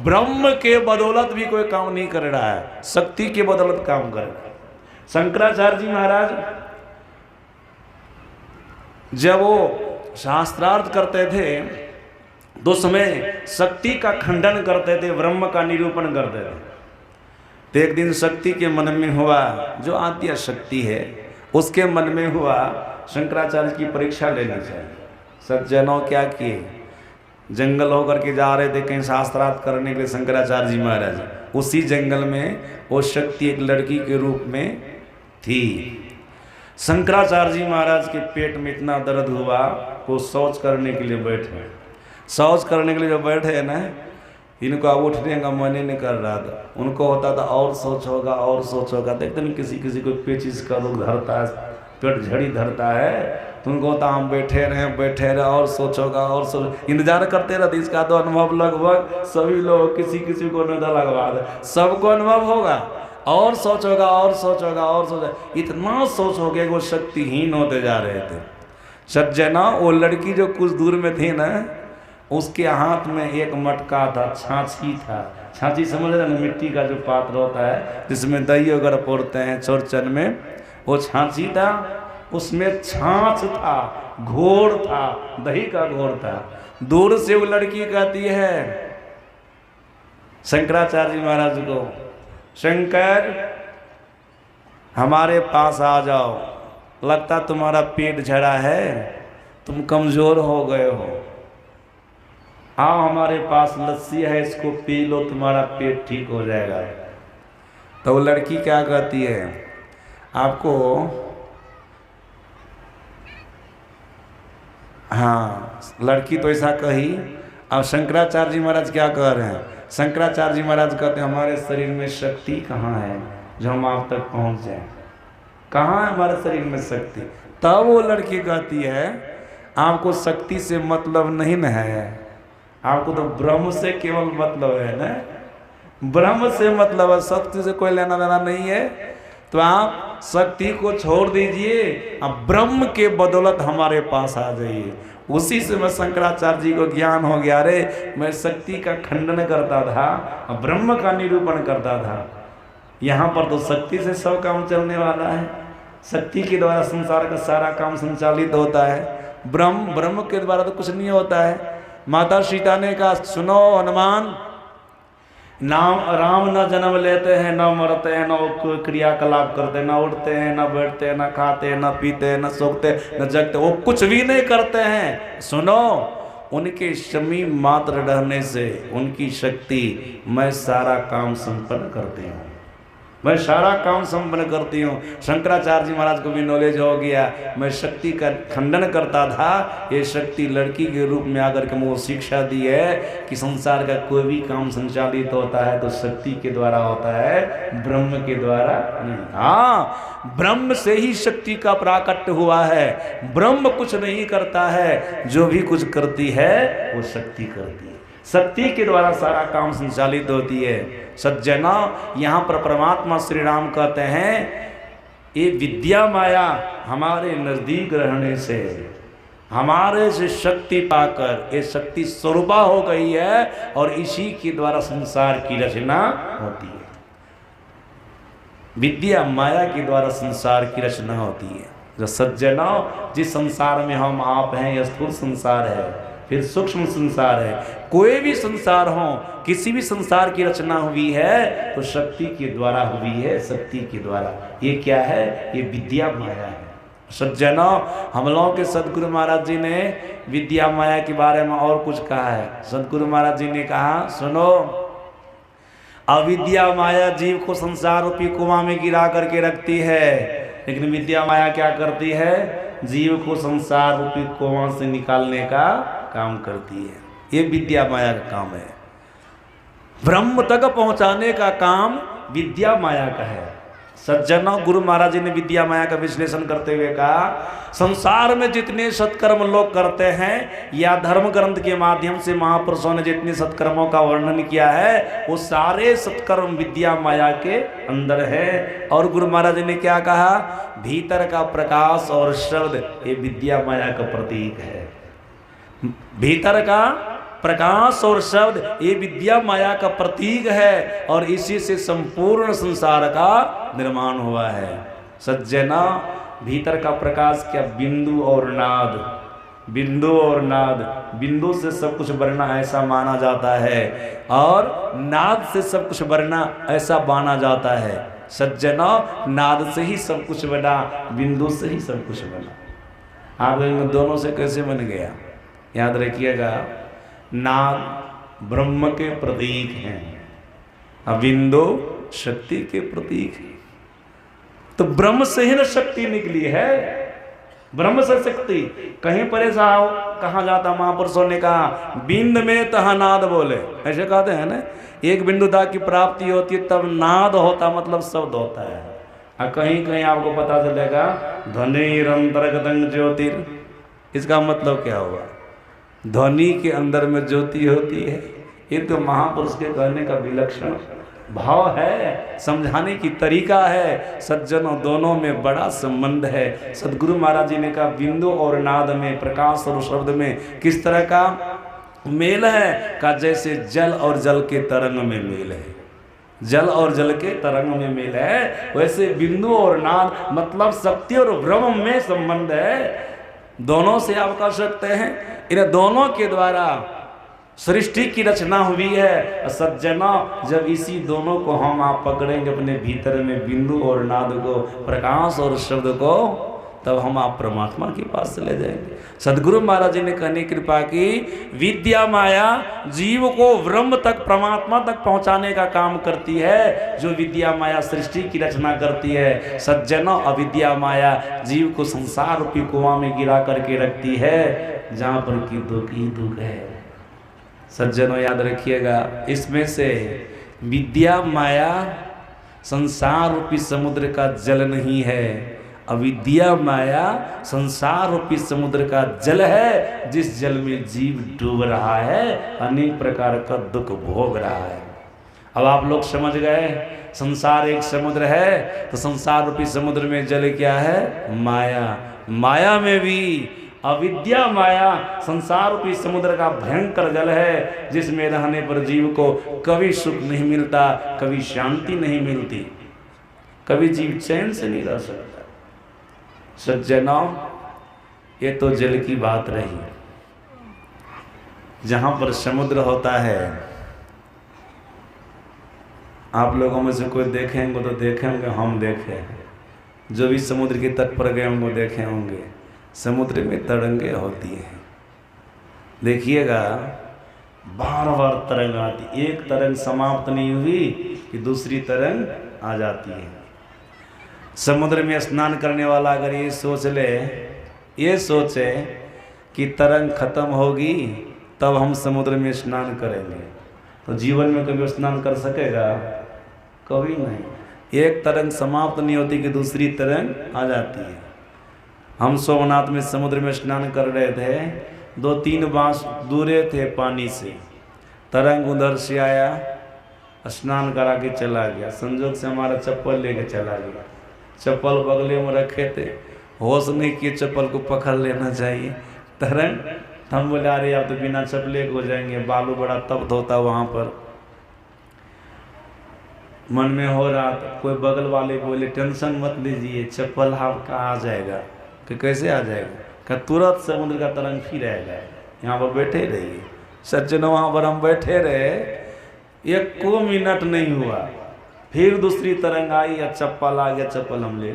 Speaker 1: ब्रह्म के बदौलत भी कोई काम नहीं कर रहा है, शक्ति के बदौलत काम कर रहा है। शंकराचार्य जी महाराज जब वो शास्त्रार्थ करते थे तो समय शक्ति का खंडन करते थे, ब्रह्म का निरूपण करते थे। तो एक दिन शक्ति के मन में हुआ, जो आद्य शक्ति है उसके मन में हुआ शंकराचार्य की परीक्षा लेनी चाहिए। सज्जनों क्या किए, जंगल होकर के जा रहे थे कहीं शास्त्रार्थ करने के लिए शंकराचार्य जी महाराज। उसी जंगल में वो शक्ति एक लड़की के रूप में थी। शंकराचार्य जी महाराज के पेट में इतना दर्द हुआ, वो शौच करने के लिए बैठे। शौच करने के लिए जो बैठे ना, इनको अब उठने का मन ही नहीं कर रहा था। उनको होता था और सोच होगा और सोच होगा। देखते नहीं किसी किसी को पेचिश का रोग धरता है, पेट झड़ी धरता है, तो उनको होता हम बैठे रहे और सोच होगा और सोच, इंतजार करते रहते। इसका तो अनुभव लगभग सभी लोग किसी किसी को नहीं लगवा दे, सबको अनुभव होगा और सोच होगा और सोच होगा और सोच। इतना सोच हो गया कि वो शक्तिहीन होते जा रहे थे। सज्जना, वो लड़की जो कुछ दूर में थी ना, उसके हाथ में एक मटका था, छाछी था। छाछी समझ रहे ना, मिट्टी का जो पात्र होता है जिसमें दही वगैरह पोड़ते हैं चौरचन में, वो छाछी था। उसमें छाछ था, घोर था, दही का घोर था। दूर से वो लड़की कहती है शंकराचार्य जी महाराज को, शंकर हमारे पास आ जाओ, लगता तुम्हारा पेट झड़ा है, तुम कमजोर हो गए हो, आओ हमारे पास लस्सी है, इसको पी लो, तुम्हारा पेट ठीक हो जाएगा। तो वो लड़की क्या कहती है, आपको हाँ, लड़की तो ऐसा कही। अब शंकराचार्य जी महाराज क्या कह रहे हैं, शंकराचार्य जी महाराज कहते हैं हमारे शरीर में शक्ति कहाँ है जो हम आप तक पहुँच जाए, कहाँ है हमारे शरीर में शक्ति। तब वो लड़की कहती है आपको शक्ति से मतलब नहीं न है, आपको तो ब्रह्म से केवल मतलब है ना, ब्रह्म से मतलब है, शक्ति से कोई लेना देना नहीं है। तो आप शक्ति को छोड़ दीजिए, अब ब्रह्म के बदौलत हमारे पास आ जाइए। उसी से मैं शंकराचार्य जी को ज्ञान हो गया, रे मैं शक्ति का खंडन करता था, ब्रह्म का निरूपण करता था। यहाँ पर तो शक्ति से सब काम चलने वाला है, शक्ति के द्वारा संसार का सारा काम संचालित होता है, ब्रह्म के द्वारा तो कुछ नहीं होता है। माता सीता ने कहा सुनो हनुमान, नाम राम न जन्म लेते हैं, न मरते हैं, न क्रियाकलाप करते, न उठते हैं, न बैठते हैं, न खाते हैं, न पीते हैं, न सोते, न जगते, वो कुछ भी नहीं करते हैं। सुनो, उनके शमी मात्र रहने से उनकी शक्ति मैं सारा काम संपन्न करती हूँ, मैं सारा काम संपन्न करती हूँ। शंकराचार्य जी महाराज को भी नॉलेज हो गया, मैं शक्ति का खंडन करता था, ये शक्ति लड़की के रूप में आकर के मुझे शिक्षा दी है कि संसार का कोई भी काम संचालित होता है तो शक्ति के द्वारा होता है, ब्रह्म के द्वारा नहीं। हाँ, ब्रह्म से ही शक्ति का प्राकट्य हुआ है, ब्रह्म कुछ नहीं करता है, जो भी कुछ करती है वो शक्ति करती है, शक्ति के द्वारा सारा काम संचालित होती है। सज्जना, यहाँ पर परमात्मा श्री राम कहते हैं ये विद्या माया हमारे नजदीक रहने से, हमारे से शक्ति पाकर ये शक्ति स्वरूपा हो गई है और इसी के द्वारा संसार की रचना होती है। विद्या माया के द्वारा संसार की रचना होती है। जो सज्जना, जिस संसार में हम आप हैं, यह स्थूल संसार है, फिर सूक्ष्म संसार है। कोई भी संसार हो, किसी भी संसार की रचना हुई है तो शक्ति के द्वारा हुई है, शक्ति के द्वारा। ये क्या है, ये विद्या माया है। सज्जनों, हम लोगों के सदगुरु महाराज जी ने विद्या माया के बारे में और कुछ कहा है। सदगुरु महाराज जी ने कहा सुनो, अविद्या माया जीव को संसार रूपी कुआं में गिरा करके रखती है, लेकिन विद्या माया क्या करती है, जीव को संसार रूपी कुआं से निकालने का काम करती है। ये विद्या माया का काम है। ब्रह्म तक पहुंचाने का काम विद्या माया का है। सज्जनों, गुरु महाराज जी ने विद्या माया का विश्लेषण करते हुए कहा, संसार में जितने सत्कर्म लोग करते हैं या धर्म ग्रंथ के माध्यम से महापुरुषों ने जितने सत्कर्मों का वर्णन किया है, वो सारे सत्कर्म विद्या माया के अंदर है। और गुरु महाराज जी ने क्या कहा, भीतर का प्रकाश और शब्द ये विद्या माया का प्रतीक है। भीतर का प्रकाश और शब्द ये विद्या माया का प्रतीक है और इसी से संपूर्ण संसार का निर्माण हुआ है। सज्जना, भीतर का प्रकाश क्या, बिंदु और नाद। बिंदु और नाद, बिंदु से सब कुछ बनना ऐसा माना जाता है और नाद से सब कुछ बनना ऐसा माना जाता है। सज्जना, नाद से ही सब कुछ बना, बिंदु से ही सब कुछ बना। आप इन दोनों से कैसे बन गया? याद रखिएगा, नाद ब्रह्म के प्रतीक हैं, बिंदु शक्ति के प्रतीक है। तो ब्रह्म से ही न शक्ति निकली है, ब्रह्म से शक्ति। कहीं पर ऐसा कहा जाता, महापुरुषों ने कहा, बिंद में तहा नाद बोले, ऐसे कहते हैं ना। एक बिंदुता की प्राप्ति होती है तब नाद होता, मतलब शब्द होता है। और कहीं कहीं आपको पता चलेगा ध्वनिरंतर्गतं ज्योतिर, इसका मतलब क्या हुआ? ध्वनि के अंदर में ज्योति होती है। ये तो महापुरुष के कहने का विलक्षण भाव है, समझाने की तरीका है। सज्जनों, दोनों में बड़ा संबंध है। सदगुरु महाराज जी ने कहा, बिंदु और नाद में, प्रकाश और शब्द में किस तरह का मेल है? का जैसे जल और जल के तरंग में मेल है, जल और जल के तरंग में मेल है, वैसे बिंदु और नाद मतलब शक्ति और ब्रह्म में संबंध है। दोनों से आप कर सकते हैं। इन दोनों के द्वारा सृष्टि की रचना हुई है। सज्जना, जब इसी दोनों को हम आप पकड़ेंगे अपने भीतर में, बिंदु और नाद को, प्रकाश और शब्द को, तब हम आप परमात्मा के पास चले जाएंगे। सदगुरु महाराज जी ने कहने कृपा की, विद्या माया जीव को ब्रह्म तक, परमात्मा तक पहुंचाने का काम करती है। जो विद्या माया सृष्टि की रचना करती है, सज्जनों, अविद्या माया जीव को संसार रूपी कुआं में गिरा करके रखती है, जहां पर की दुख ही दुख है। सज्जनों, याद रखिएगा, इसमें से विद्या माया संसार रूपी समुद्र का जल नहीं है, अविद्या माया संसार रूपी समुद्र का जल है, जिस जल में जीव डूब रहा है, अनेक प्रकार का दुख भोग रहा है। अब आप लोग समझ गए, संसार एक समुद्र है, तो संसार रूपी समुद्र में जल क्या है? माया। माया में भी अविद्या माया संसार रूपी समुद्र का भयंकर जल है, जिसमें रहने पर जीव को कभी सुख नहीं मिलता, कभी शांति नहीं मिलती, कभी जीव चैन से नहीं रह सकता। सज्जनों, ये तो जल की बात रही। जहां पर समुद्र होता है, आप लोगों में से कोई देखेंगे तो देखेंगे, हम देखे, जो भी समुद्र के तट पर गए होंगे देखे होंगे, समुद्र में तरंगे होती हैं। देखिएगा, बार बार तरंग आती, एक तरंग समाप्त नहीं हुई कि दूसरी तरंग आ जाती है। समुद्र में स्नान करने वाला अगर ये सोच ले, ये सोचे कि तरंग खत्म होगी तब हम समुद्र में स्नान करेंगे, तो जीवन में कभी स्नान कर सकेगा? कभी नहीं। एक तरंग समाप्त नहीं होती कि दूसरी तरंग आ जाती है। हम सोमनाथ में समुद्र में स्नान कर रहे थे, 2-3 बांस दूरे थे पानी से, तरंग उधर से आया, स्नान करा के चला गया। संजोग से हमारा चप्पल लेके चला गया, चप्पल बगले में रखे थे, होश नहीं किए चप्पल को पकड़ लेना चाहिए। तरंग, हम बोले अरे आप तो बिना चप्पले हो जाएंगे, बालू बड़ा तप्त होता वहाँ पर। मन में हो रहा था, कोई बगल वाले बोले टेंशन मत लीजिए, चप्पल आपका आ जाएगा। कि कैसे आ जाएगा? कि तुरंत समुद्र का तरंग फिर आएगा, यहाँ पर बैठे रहिए। सज्जनों, वहाँ पर हम बैठे रहे, 1 मिनट नहीं हुआ, फिर दूसरी तरंग आई या चप्पल आ गया, चप्पल हम ले।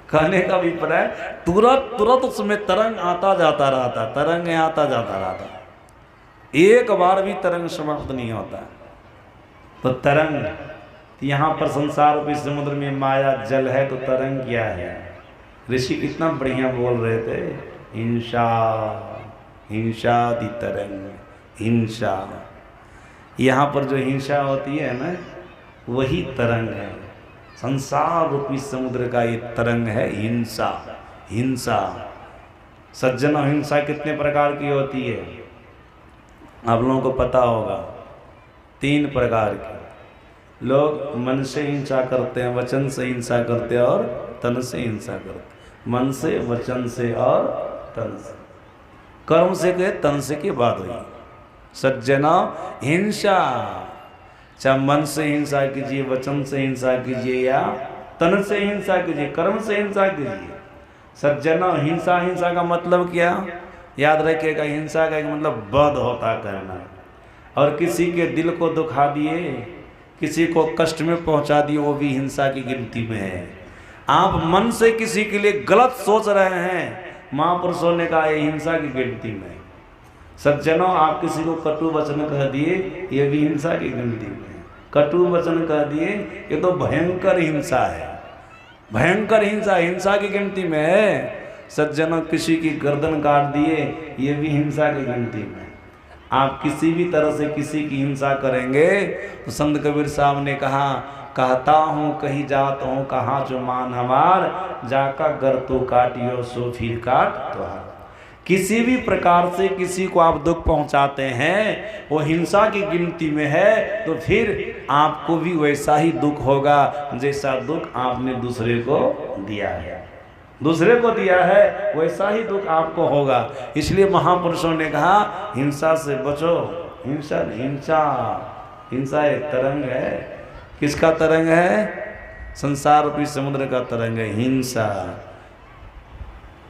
Speaker 1: कहने का अभिप्राय, तुरंत उसमें तरंग आता जाता रहता, तरंग आता जाता रहता, एक बार भी तरंग समाप्त नहीं होता। तो तरंग, यहाँ पर संसार रूपी समुद्र में माया जल है, तो तरंग क्या है? ऋषि कितना बढ़िया बोल रहे थे, हिंसा हिंसादि तरंग। हिंसा, यहाँ पर जो हिंसा होती है ना, वही तरंग है। संसार रूपी समुद्र का ये तरंग है हिंसा। हिंसा, सज्जन, हिंसा कितने प्रकार की होती है आप लोगों को पता होगा? 3 प्रकार की। लोग मन से हिंसा करते हैं, वचन से हिंसा करते हैं और तन से हिंसा करते हैं। मन से, वचन से और तन से। कर्म से के तन से की बात हुई। सज्जना हिंसा, चाहे मन से हिंसा कीजिए, वचन से हिंसा कीजिए या तन से हिंसा कीजिए, कर्म से हिंसा कीजिए। सज्जना हिंसा, हिंसा का मतलब क्या? याद रखिएगा, हिंसा का एक मतलब वध होता करना। और किसी के दिल को दुखा दिए, किसी को कष्ट में पहुंचा दिए, वो भी हिंसा की गिनती में है। आप मन से किसी के लिए गलत सोच रहे हैं, महापुरुषों ने कहा ये हिंसा की गिनती में। सज्जनों, आप किसी को कटु वचन कह दिए, ये भी हिंसा की गिनती में। कटु वचन कह दिए, ये तो भयंकर हिंसा है। भयंकर हिंसा हिंसा की गिनती में है। सज्जनों, किसी की गर्दन काट दिए, ये भी हिंसा की गिनती में। आप किसी भी तरह से किसी की हिंसा करेंगे तो संत कबीर साहब ने कहा, कहता हूँ कहीं जात हूँ कहाँ जो मान हमार, जाका गर तो काटियो सो फिर काट त्वार। किसी भी प्रकार से किसी को आप दुख पहुंचाते हैं, वो हिंसा की गिनती में है, तो फिर आपको भी वैसा ही दुख होगा जैसा दुख आपने दूसरे को दिया है। दूसरे को दिया है वैसा ही दुख आपको होगा। इसलिए महापुरुषों ने कहा हिंसा से बचो। हिंसा हिंसा हिंसा एक तरंग है। किसका तरंग है? संसार रूपी समुद्र का तरंग है हिंसा।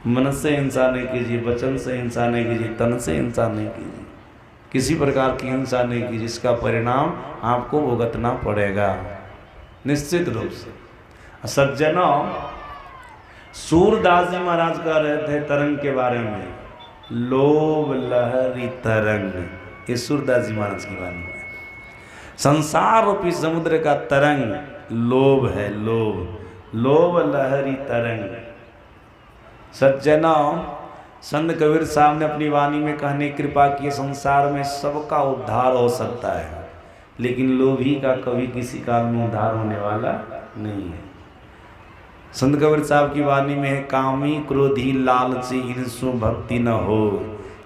Speaker 1: मन से हिंसा नहीं कीजिए, वचन से हिंसा नहीं कीजिए, तन से हिंसा नहीं कीजिए, किसी प्रकार की हिंसा नहीं कीजिए। इसका परिणाम आपको भुगतना पड़ेगा निश्चित रूप से। सज्जनों, सूरदास जी महाराज कह रहे थे तरंग के बारे में, लोभ लहरी तरंग। ये सूरदास जी महाराज की वाणी है। संसार रूपी समुद्र का तरंग लोभ है। लोभ, लोभ लहरी तरंग। सज्जनों, संत कबीर साहब ने अपनी वाणी में कहने कृपा की, संसार में सबका उद्धार हो सकता है, लेकिन लोभी का कभी किसी काल में उद्धार होने वाला नहीं है। संत कबीर साहब की वाणी में है, कामी क्रोधी लालची इनसु भक्ति न हो,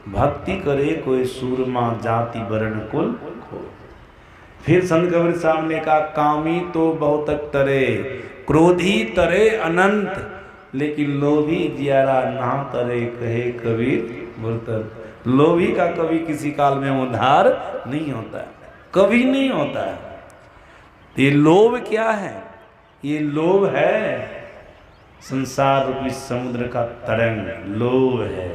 Speaker 1: भक्ति करे कोई सूरमा जाति वर्ण कुल खो। फिर संत कबीर साहब ने कहा, कामी तो बहुत तरे, क्रोधी तरे अनंत, लेकिन लोभी जियारा ना तरे, कहे कबीर बुरतर। लोभी का कभी किसी काल में उद्धार नहीं होता है, कभी नहीं होता है। ये लोभ क्या है? ये लोभ है संसार रूपी समुद्र का तरंग। लोभ है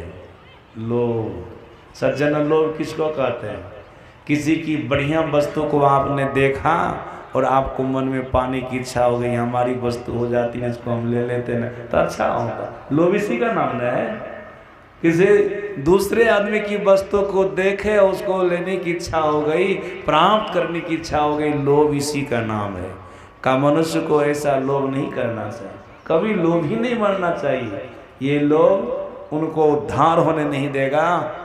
Speaker 1: लोभ। सज्जन, लोभ किसको कहते हैं? किसी की बढ़िया वस्तु को आपने देखा और आपको मन में पाने की इच्छा हो गई, हमारी वस्तु हो जाती है, इसको हम ले लेते हैं तो अच्छा होगा। लोभ इसी का नाम न है। किसी दूसरे आदमी की वस्तु को देखे, उसको लेने की इच्छा हो गई, प्राप्त करने की इच्छा हो गई, लोभ इसी का नाम है। का मनुष्य को ऐसा लोभ नहीं करना चाहिए, कभी लोभ ही नहीं मरना चाहिए। ये लोभ उनको उद्धार होने नहीं देगा,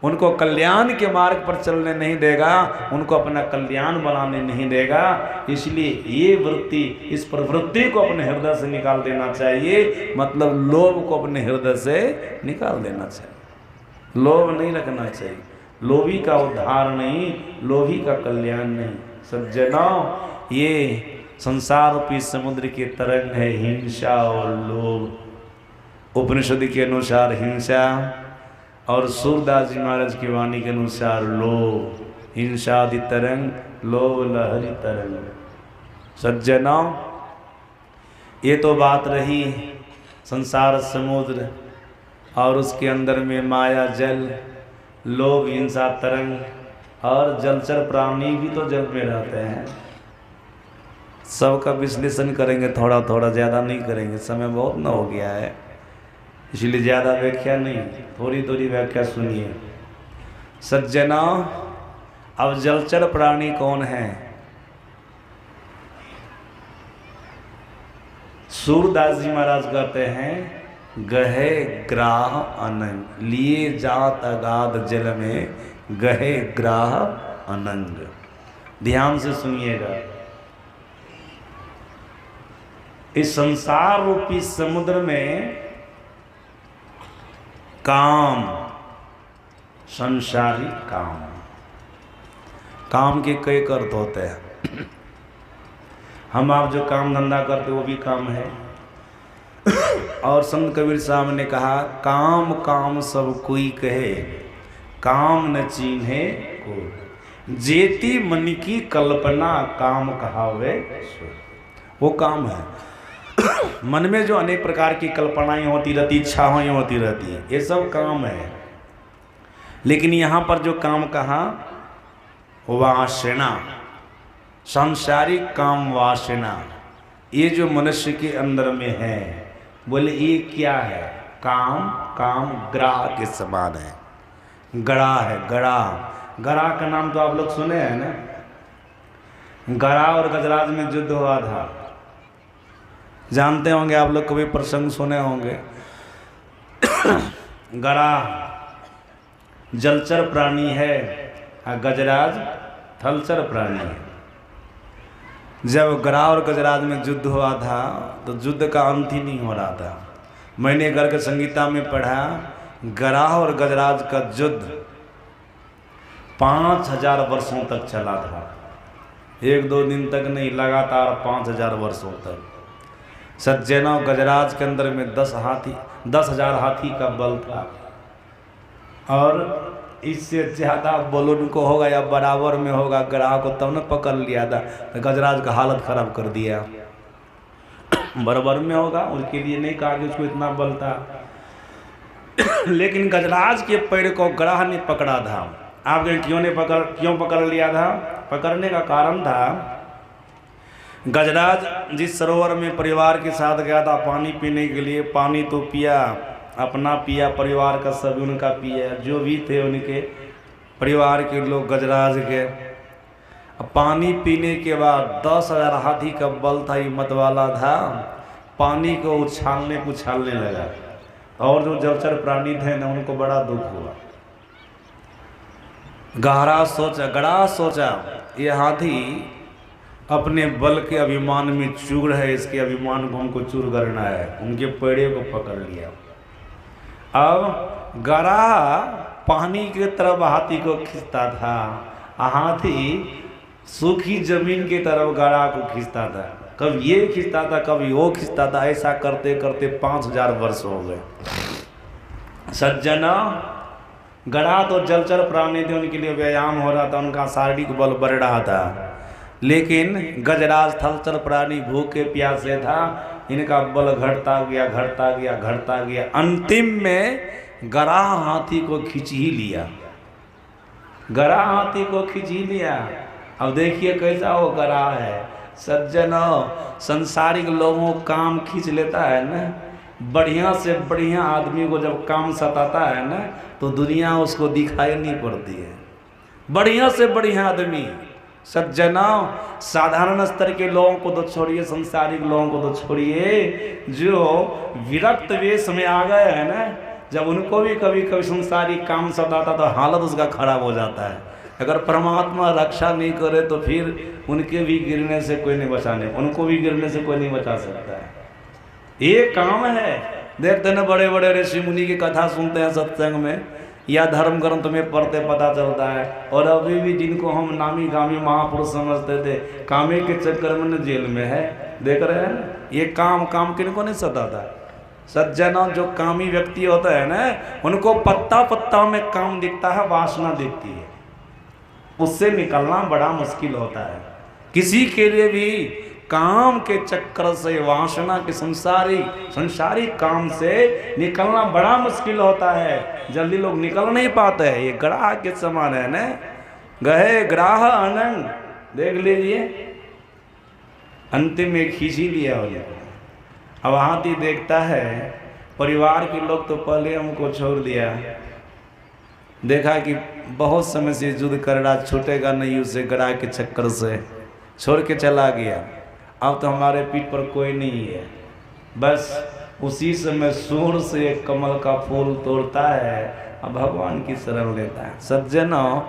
Speaker 1: उनको कल्याण के मार्ग पर चलने नहीं देगा, उनको अपना कल्याण बनाने नहीं देगा। इसलिए ये वृत्ति, इस प्रवृत्ति को अपने हृदय से निकाल देना चाहिए। मतलब लोभ को अपने हृदय से निकाल देना चाहिए। लोभ नहीं रखना चाहिए। लोभी का उद्धार नहीं, लोभी का कल्याण नहीं। सज्जनों, ये संसार रूपी समुद्र की तरंग है हिंसा और लोभ। उपनिषद के अनुसार हिंसा और सूरदास जी महाराज की वाणी के अनुसार लोभ। हिंसादि तरंग, लोभ लहरी तरंग। सज्जनों, ये तो बात रही संसार समुद्र और उसके अंदर में माया जल, लोभ हिंसा तरंग। और जलचर प्राणी भी तो जल में रहते हैं। सबका विश्लेषण करेंगे थोड़ा थोड़ा, ज़्यादा नहीं करेंगे, समय बहुत न हो गया है, इसलिए ज़्यादा व्याख्या नहीं, थोड़ी थोड़ी व्याख्या सुनिए। सज्जनों, अब जलचर प्राणी कौन है? सूरदास जी महाराज कहते हैं गहे ग्राह अनंग, लिए जात अगाध जल में गहे ग्राह अनंग। ध्यान से सुनिएगा, इस संसार रूपी समुद्र में काम, संसारिक काम, काम के कई अर्थ होते हैं। हम आप जो काम धंधा करते वो भी काम है। और संत कबीर साहब ने कहा, काम काम सब कोई कहे, काम न चीन्हे को, जेती मन की कल्पना काम कहावे सो। वो काम है। मन में जो अनेक प्रकार की कल्पनाएं होती रहती, इच्छाएं होती रहती है, ये सब काम है। लेकिन यहाँ पर जो काम कहा, वासना, सांसारिक काम वासना, ये जो मनुष्य के अंदर में है, बोले ये क्या है? काम, काम ग्राह के समान है, गड़ा है, गड़ा। गड़ा का नाम तो आप लोग सुने हैं ना, गड़ा और गजराज में युद्ध हुआ था, जानते होंगे आप लोग, कभी प्रसंग सुने होंगे। गड़ा जलचर प्राणी है और गजराज थलचर प्राणी है। जब गड़ा और गजराज में युद्ध हुआ था तो युद्ध का अंत ही नहीं हो रहा था। मैंने गर्ग संगीता में पढ़ा, गड़ा और गजराज का युद्ध 5000 वर्षों तक चला था। 1-2 दिन तक नहीं, लगातार 5000 वर्षों तक। सज्जनों, गजराज के अंदर में 10,000 हाथी का बल था, और इससे ज़्यादा बल उनको होगा या बराबर में होगा गड़ा को, तब न पकड़ लिया था। तो गजराज का हालत खराब कर दिया। बराबर में होगा, उनके लिए नहीं कहा कि उसको इतना बल था। लेकिन गजराज के पैर को गड़ा ने पकड़ा था। आप क्यों पकड़ लिया था? पकड़ने का कारण था, गजराज जिस सरोवर में परिवार के साथ गया था पानी पीने के लिए, पानी तो पिया, अपना पिया, परिवार का सभी उनका पिया, जो भी थे उनके परिवार के लोग गजराज के। पानी पीने के बाद 10,000 हाथी का बल था, हिम्मत वाला था, पानी को उछालने लगा। और जो जलचर प्राणी थे ना, उनको बड़ा दुख हुआ। गड़ा सोचा ये हाथी अपने बल के अभिमान में चूर है, इसके अभिमान को हमको चूर करना है। उनके पेड़े को पकड़ लिया। अब गड़ा पानी की तरफ हाथी को खींचता था, हाथी सूखी जमीन की तरफ गड़ा को खींचता था। कभी ये खींचता था, कभी वो खींचता था। ऐसा करते करते 5000 वर्ष हो गए। सज्जना, गड़ा तो जलचर प्राणी थे, उनके लिए व्यायाम हो रहा था, उनका शारीरिक बल बढ़ रहा था। लेकिन गजराज थलचर प्राणी भूखे प्यासे था, इनका बल घटता गया। अंतिम में गड़ा हाथी को खींच ही लिया। अब देखिए कैसा वो गड़ा है। सज्जनों, संसारिक लोगों काम खींच लेता है ना, बढ़िया से बढ़िया आदमी को जब काम सताता है ना, तो दुनिया उसको दिखाई नहीं पड़ती है। बढ़िया से बढ़िया आदमी, सज्जनों, साधारण स्तर के लोगों को तो छोड़िए, संसारिक लोगों को तो छोड़िए, जो विरक्त वेश में आ गए हैं ना, जब उनको भी कभी कभी संसारिक काम सताता तो हालत उसका खराब हो जाता है। अगर परमात्मा रक्षा नहीं करे तो फिर उनको भी गिरने से कोई नहीं बचा सकता है। ये काम है। देखते ना, बड़े बड़े ऋषि मुनि की कथा सुनते हैं सत्संग में, या धर्म ग्रंथ में पढ़ते पता चलता है। और अभी भी जिनको हम नामी गामी महापुरुष समझते थे, कामे के चक्कर में जेल में है। देख रहे हैं, ये काम किनको नहीं सताता। सज्जनों, जो कामी व्यक्ति होता है ना, उनको पत्ता पत्ता में काम दिखता है, वासना दिखती है, उससे निकलना बड़ा मुश्किल होता है। किसी के लिए भी काम के चक्कर से, वासना के संसारिक काम से निकलना बड़ा मुश्किल होता है। जल्दी लोग निकल नहीं पाते हैं। ये ग्राह के समान है ना, गहे ग्राह अनंग। देख लीजिए, अंतिम में खींच ही लिया हो जाए। अब हाथी देखता है, परिवार के लोग तो पहले हमको छोड़ दिया, देखा कि बहुत समय से युद्ध कर रहा, छूटेगा नहीं उसे, ग्राह के चक्कर से छोड़ के चला गया। अब तो हमारे पीठ पर कोई नहीं है, बस उसी समय सूर से एक कमल का फूल तोड़ता है और भगवान की शरण लेता है। सज्जनों,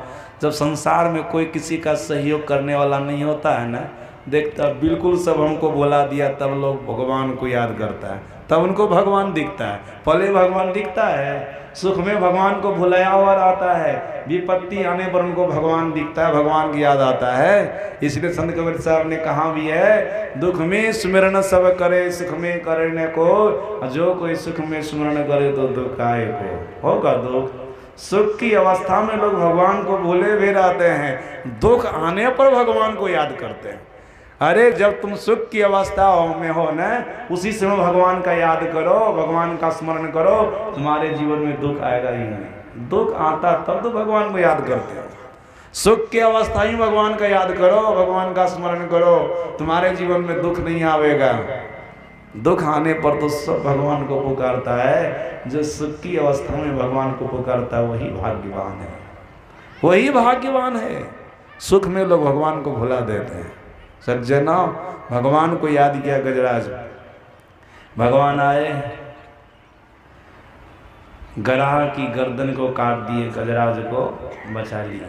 Speaker 1: जब संसार में कोई किसी का सहयोग करने वाला नहीं होता है ना, देखता बिल्कुल सब हमको बुला दिया, तब लोग भगवान को याद करता है, तब उनको भगवान दिखता है। पहले भगवान दिखता है, सुख में भगवान को भुलाया हुआ रहता है, विपत्ति आने पर उनको भगवान दिखता है, भगवान की याद आता है। इसलिए संत कबीर साहब ने कहा भी है, दुख में स्मरण सब करे, सुख में करने को, जो कोई सुख में स्मरण करे तो दुख आए को होगा दुख। सुख की अवस्था में लोग भगवान को भूले हुए रहते हैं, दुख आने पर भगवान को याद करते हैं। अरे जब तुम सुख की अवस्था में हो ना, उसी समय भगवान का याद करो, भगवान का स्मरण करो, तुम्हारे जीवन में दुख आएगा ही नहीं। दुख आता तब तो भगवान को याद करते हो। सुख की अवस्था ही भगवान का याद करो, भगवान का स्मरण करो, तुम्हारे जीवन में दुख नहीं आवेगा। दुख आने पर तो सब भगवान को पुकारता है। जो सुख की अवस्था में भगवान को पुकारता है वही भाग्यवान है, वही भाग्यवान है। सुख में लोग भगवान को भुला देते हैं। सज्जनों, भगवान को याद किया गजराज, भगवान आए, गराह की गर्दन को काट दिए, गजराज को बचा लिया।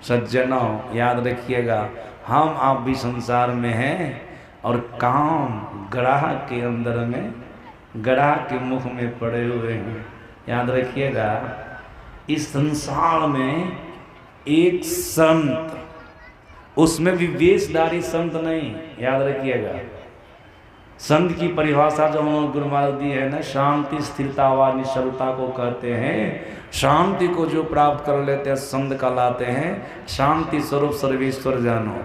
Speaker 1: सज्जनों याद रखिएगा, हम आप भी संसार में हैं और काम गराह के अंदर में, गराह के मुख में पड़े हुए हैं। याद रखिएगा, इस संसार में एक संत, उसमें भी वेशधारी संत नहीं, याद रखिएगा। संत की परिभाषा जो हम गुरु महाराज दी है ना, शांति स्थिरता व निश्चलता को कहते हैं। शांति को जो प्राप्त कर लेते हैं संत कहलाते हैं। शांति स्वरूप सर्वेश्वर जानो,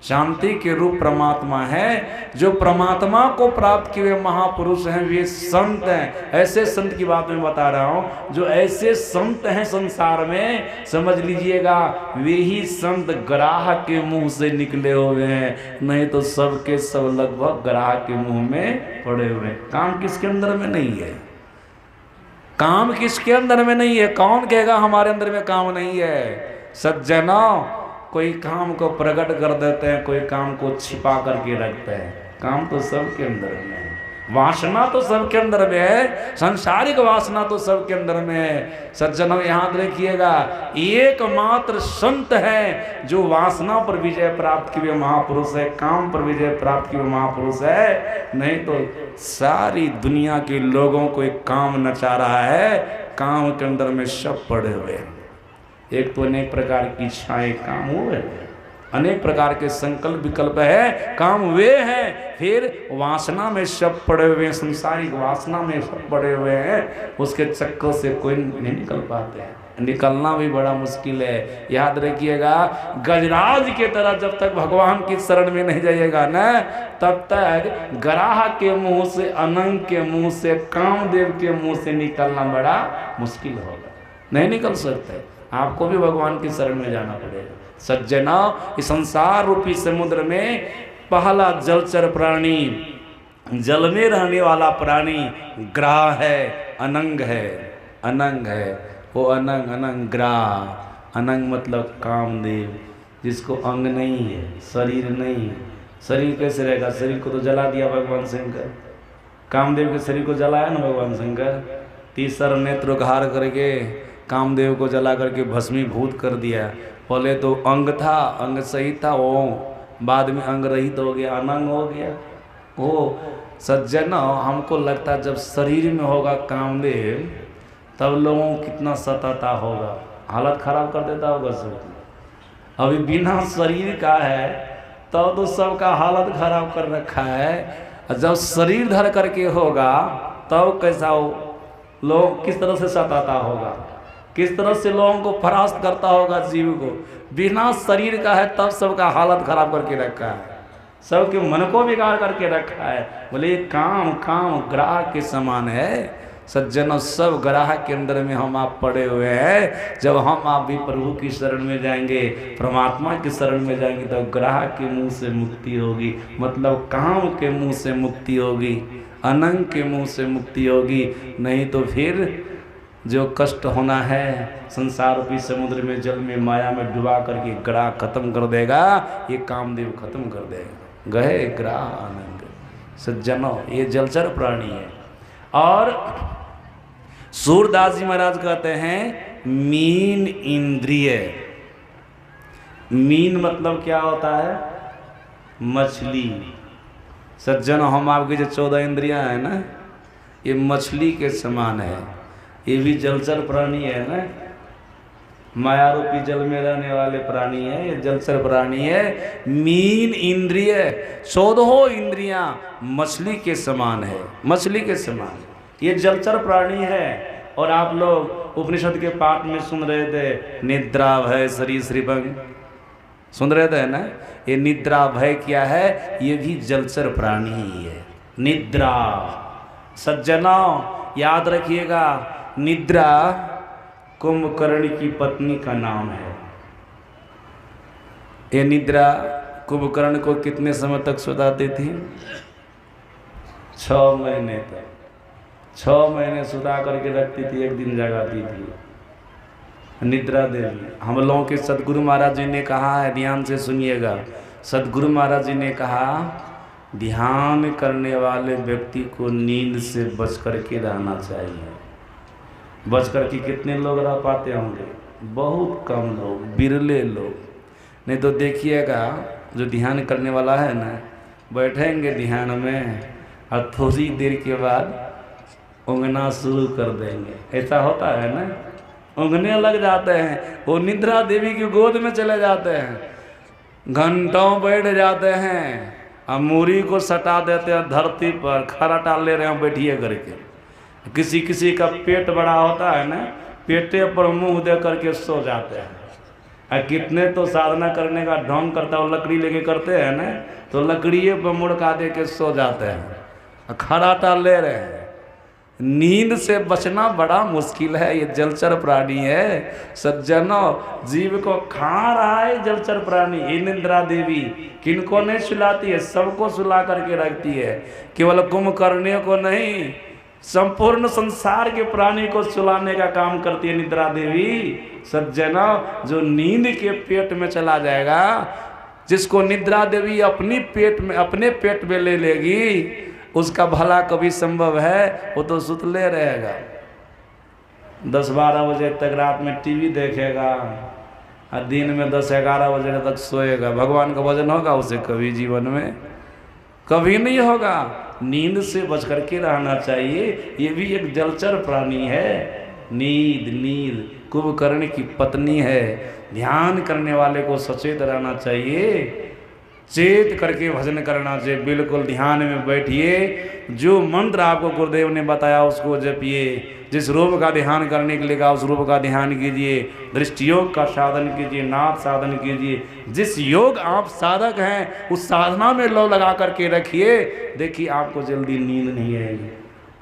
Speaker 1: शांति के रूप परमात्मा है। जो परमात्मा को प्राप्त किए हुए महापुरुष हैं वे संत हैं। ऐसे संत की बात मैं बता रहा हूँ, जो ऐसे संत हैं संसार में, समझ लीजिएगा वे ही संत ग्राह के मुंह से निकले हुए हैं, नहीं तो सब के सब लगभग ग्राह के मुंह में पड़े हुए हैं। काम किसके अंदर में नहीं है, काम किसके अंदर में नहीं है। कौन कहेगा हमारे अंदर में काम नहीं है। सज्जनों, कोई काम को प्रकट कर देते हैं, कोई काम को छिपा करके रखते हैं। काम तो सबके अंदर में है, वासना तो सबके अंदर में है, सांसारिक वासना तो सबके अंदर में है। सज्जनों याद रखिएगा, एकमात्र संत है जो वासना पर विजय प्राप्त किए महापुरुष है, काम पर विजय प्राप्त किए महापुरुष है। नहीं तो सारी दुनिया के लोगों को एक काम नचा रहा है, काम के अंदर में सब पड़े हुए हैं। एक तो अनेक प्रकार की इच्छाएं काम हुए, अनेक प्रकार के संकल्प विकल्प है, काम वे हैं। फिर वासना में सब पड़े हुए हैं, संसारिक वासना में सब पड़े हुए हैं। उसके चक्कर से कोई नहीं निकल पाते हैं, निकलना भी बड़ा मुश्किल है। याद रखिएगा, गजराज के तरह जब तक भगवान की शरण में नहीं जाइएगा ना, तब तक गराह के मुंह से, अनंग के मुंह से, कामदेव के मुंह से निकलना बड़ा मुश्किल होगा, नहीं निकल सकते। आपको भी भगवान की शरण में जाना पड़ेगा। सज्जनों, इस संसार रूपी समुद्र में पहला जलचर प्राणी, जल में रहने वाला प्राणी ग्राह है, अनंग है, अनंग है। वो अनंग, अनंग ग्राह, अनंग मतलब कामदेव, जिसको अंग नहीं है, शरीर नहीं है। शरीर कैसे रहेगा? शरीर को तो जला दिया भगवान शंकर, कामदेव के शरीर को जलाया ना भगवान शंकर। तीसरा नेत्र घार करके कामदेव को जला करके भस्मीभूत कर दिया। पहले तो अंग था, अंग सही था, वो बाद में अंग रहित हो गया, अनंग हो गया। वो सज्जन, हमको लगता है जब शरीर में होगा कामदेव तब लोगों को कितना सताता होगा, हालत खराब कर देता होगा सब। अभी बिना शरीर का है तब तो सबका हालत खराब कर रखा है। जब शरीर धर करके होगा तब कैसा हो, लोग किस तरह से सताता होगा, किस तरह से लोगों को परास्त करता होगा जीव को। बिना शरीर का है तब सबका हालत खराब करके रखा है, सबके मन को बिगाड़ करके रखा है। बोले काम काम ग्राह के समान है। सज्जनों, सब ग्राह के अंदर में हम आप पड़े हुए हैं। जब हम आप भी प्रभु की शरण में जाएंगे, परमात्मा की शरण में जाएंगे, तो ग्राह के मुंह से मुक्ति होगी, मतलब काम के मुंह से मुक्ति होगी, अनंग के मुंह से मुक्ति होगी। नहीं तो फिर जो कष्ट होना है संसार रूपी समुद्र में, जल में, माया में डुबा करके ग्राह खत्म कर देगा, ये कामदेव खत्म कर देगा। गए ग्राह आनंद। सज्जनों, ये जलचर प्राणी है। और सूरदास जी महाराज कहते हैं मीन इंद्रिय। मीन मतलब क्या होता है? मछली। सज्जन, हम आपकी जो 14 इंद्रियां हैं ना, ये मछली के समान है। ये भी जलचर प्राणी है ना, माया रूपी जल में रहने वाले प्राणी है, ये जलचर प्राणी है। मीन इंद्रिय, 14 इंद्रियां मछली के समान है, मछली के समान। ये जलचर प्राणी है। और आप लोग उपनिषद के पाठ में सुन रहे थे, निद्रा भय सरीसृपं, सुन रहे थे ना? ये निद्रा भय क्या है? ये भी जलचर प्राणी ही है, निद्रा। सज्जनों याद रखिएगा, निद्रा कुंभकर्ण की पत्नी का नाम है। ये निद्रा कुंभकर्ण को कितने समय तक सुलाती थी? 6 महीने तक। 6 महीने सुला करके रखती थी, एक दिन जगाती थी निद्रा देवी। हम लोगों के सदगुरु महाराज जी ने कहा है, ध्यान से सुनिएगा। सदगुरु महाराज जी ने कहा, ध्यान करने वाले व्यक्ति को नींद से बच करके रहना चाहिए। बच करके कितने लोग रह पाते होंगे? बहुत कम लोग, बिरले लोग। नहीं तो देखिएगा, जो ध्यान करने वाला है ना, बैठेंगे ध्यान में और थोड़ी देर के बाद ऊँघना शुरू कर देंगे। ऐसा होता है ना, ऊँघने लग जाते हैं। वो निद्रा देवी की गोद में चले जाते हैं, घंटों बैठ जाते हैं और मूरी को सटा देते हैं धरती पर, खराटा ले रहे हैं बैठिए करके। किसी किसी का पेट बड़ा होता है ना, पेटे पर मुंह दे करके सो जाते हैं। और कितने तो साधना करने का ढोंग करता है, लकड़ी लेके करते हैं ना, तो लकड़िए पर मुड़का दे के सो जाते हैं, खराटा ले रहे हैं। नींद से बचना बड़ा मुश्किल है, ये जलचर प्राणी है। सज्जनों, जीव को खा रहा है जलचर प्राणी। ये निद्रा देवी किनको नहीं सुलाती है? सबको सुला करके रखती है। केवल कुंभकर्ण को नहीं, संपूर्ण संसार के प्राणी को सुलाने का काम करती है निद्रा देवी। सज्जनों, जो नींद के पेट में चला जाएगा, जिसको निद्रा देवी अपने पेट में ले लेगी, उसका भला कभी संभव है? वो तो सुतले रहेगा, 10-12 बजे तक रात में टीवी देखेगा और दिन में 10-11 बजे तक सोएगा। भगवान का भजन होगा उसे? कभी जीवन में कभी नहीं होगा। नींद से बच करके रहना चाहिए। ये भी एक जलचर प्राणी है। नींद कुंभकर्ण की पत्नी है। ध्यान करने वाले को सचेत रहना चाहिए, चेत करके भजन करना चाहिए। बिल्कुल ध्यान में बैठिए, जो मंत्र आपको गुरुदेव ने बताया उसको जपिए। जिस रूप का ध्यान करने के लिए कहा उस रूप का ध्यान कीजिए। दृष्टि योग का साधन कीजिए, नाद साधन कीजिए। जिस योग आप साधक हैं उस साधना में लौ लगा करके रखिए। देखिए आपको जल्दी नींद नहीं आएगी।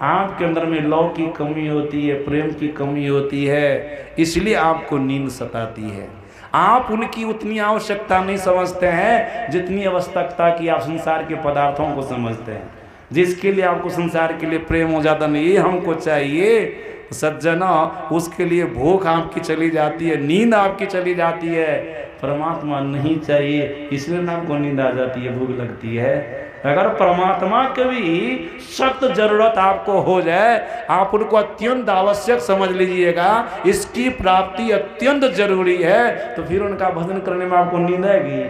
Speaker 1: आपके अंदर में लौ की कमी होती है, प्रेम की कमी होती है, इसलिए आपको नींद सताती है। आप उनकी उतनी आवश्यकता नहीं समझते हैं जितनी आवश्यकता की आप संसार के पदार्थों को समझते हैं। जिसके लिए आपको संसार के लिए प्रेम हो जाता नहीं, ये हमको चाहिए। सज्जना, उसके लिए भूख आपकी चली जाती है, नींद आपकी चली जाती है। परमात्मा नहीं चाहिए, इसलिए ना आपको नींद आ जाती है, भूख लगती है। अगर परमात्मा की भी सख्त जरूरत आपको हो जाए, आप उनको अत्यंत आवश्यक समझ लीजिएगा, इसकी प्राप्ति अत्यंत जरूरी है, तो फिर उनका भजन करने में आपको नींद आएगी?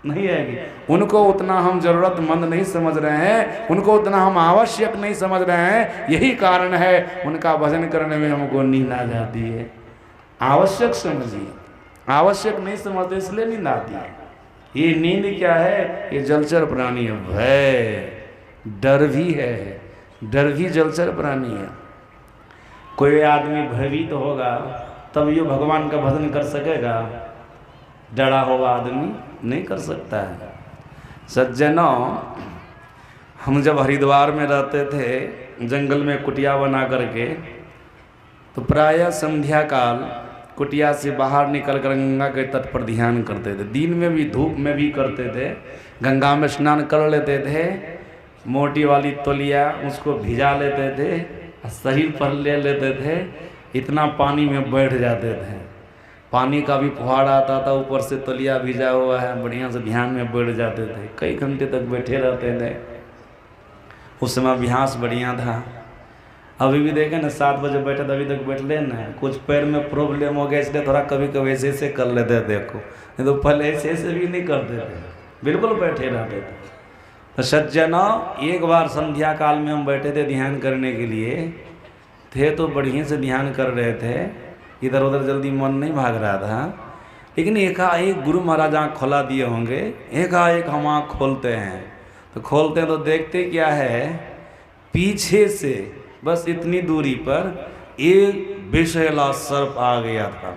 Speaker 1: नहीं आएगी। उनको उतना हम जरूरतमंद नहीं समझ रहे हैं, उनको उतना हम आवश्यक नहीं समझ रहे हैं। यही कारण है उनका भजन करने में हमको नींद आ जाती है। आवश्यक समझिए, आवश्यक नहीं समझते इसलिए नींद आती है। ये नींद क्या है? ये जलचर प्राणी है। भय, डर भी है, डर भी जलचर प्राणी है। कोई आदमी भयभीत होगा तब ये भगवान का भजन कर सकेगा? डरा हुआ आदमी नहीं कर सकता है। सज्जनों, हम जब हरिद्वार में रहते थे, जंगल में कुटिया बना करके, तो प्रायः संध्या काल कुटिया से बाहर निकल कर गंगा के तट पर ध्यान करते थे। दिन में भी, धूप में भी करते थे। गंगा में स्नान कर लेते थे, मोटी वाली तौलिया उसको भिजा लेते थे, शरीर पर ले लेते थे, इतना पानी में बैठ जाते थे। पानी का भी फुहारा आता था, ऊपर से तौलिया भिजा हुआ है, बढ़िया से ध्यान में बैठ जाते थे। कई घंटे तक बैठे रहते थे। उस समय अभ्यास बढ़िया था। अभी भी देखें ना 7 बजे बैठे तो अभी तक बैठ ले ना, कुछ पैर में प्रॉब्लम हो गया इसलिए थोड़ा कभी कभी ऐसे ऐसे कर लेते हैं, देखो नहीं तो पहले ऐसे ऐसे भी नहीं करते थे, बिल्कुल बैठे रहते थे। तो सज्जनों, एक बार संध्या काल में हम बैठे थे ध्यान करने के लिए, थे तो बढ़िया से ध्यान कर रहे थे, इधर उधर जल्दी मन नहीं भाग रहा था, लेकिन एकाएक गुरु महाराज आँख खोला दिए होंगे, एकाएक हम आँख खोलते हैं तो खोलते हैं तो देखते क्या है, पीछे से बस इतनी दूरी पर एक विषैला सर्प आ गया था।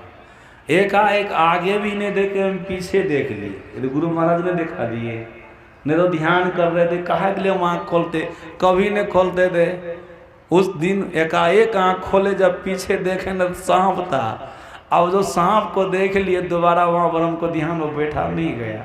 Speaker 1: एकाएक आगे भी नहीं देखे, हम पीछे देख लिए, तो गुरु महाराज ने दिखा दिए, नहीं तो ध्यान कर रहे थे, काहे के लिए हम आँख खोलते, कभी नहीं खोलते थे। उस दिन एकाएक आँख खोले, जब पीछे देखे न सांप था। अब जो सांप को देख लिए दोबारा वहाँ पर हमको ध्यान में बैठा नहीं गया,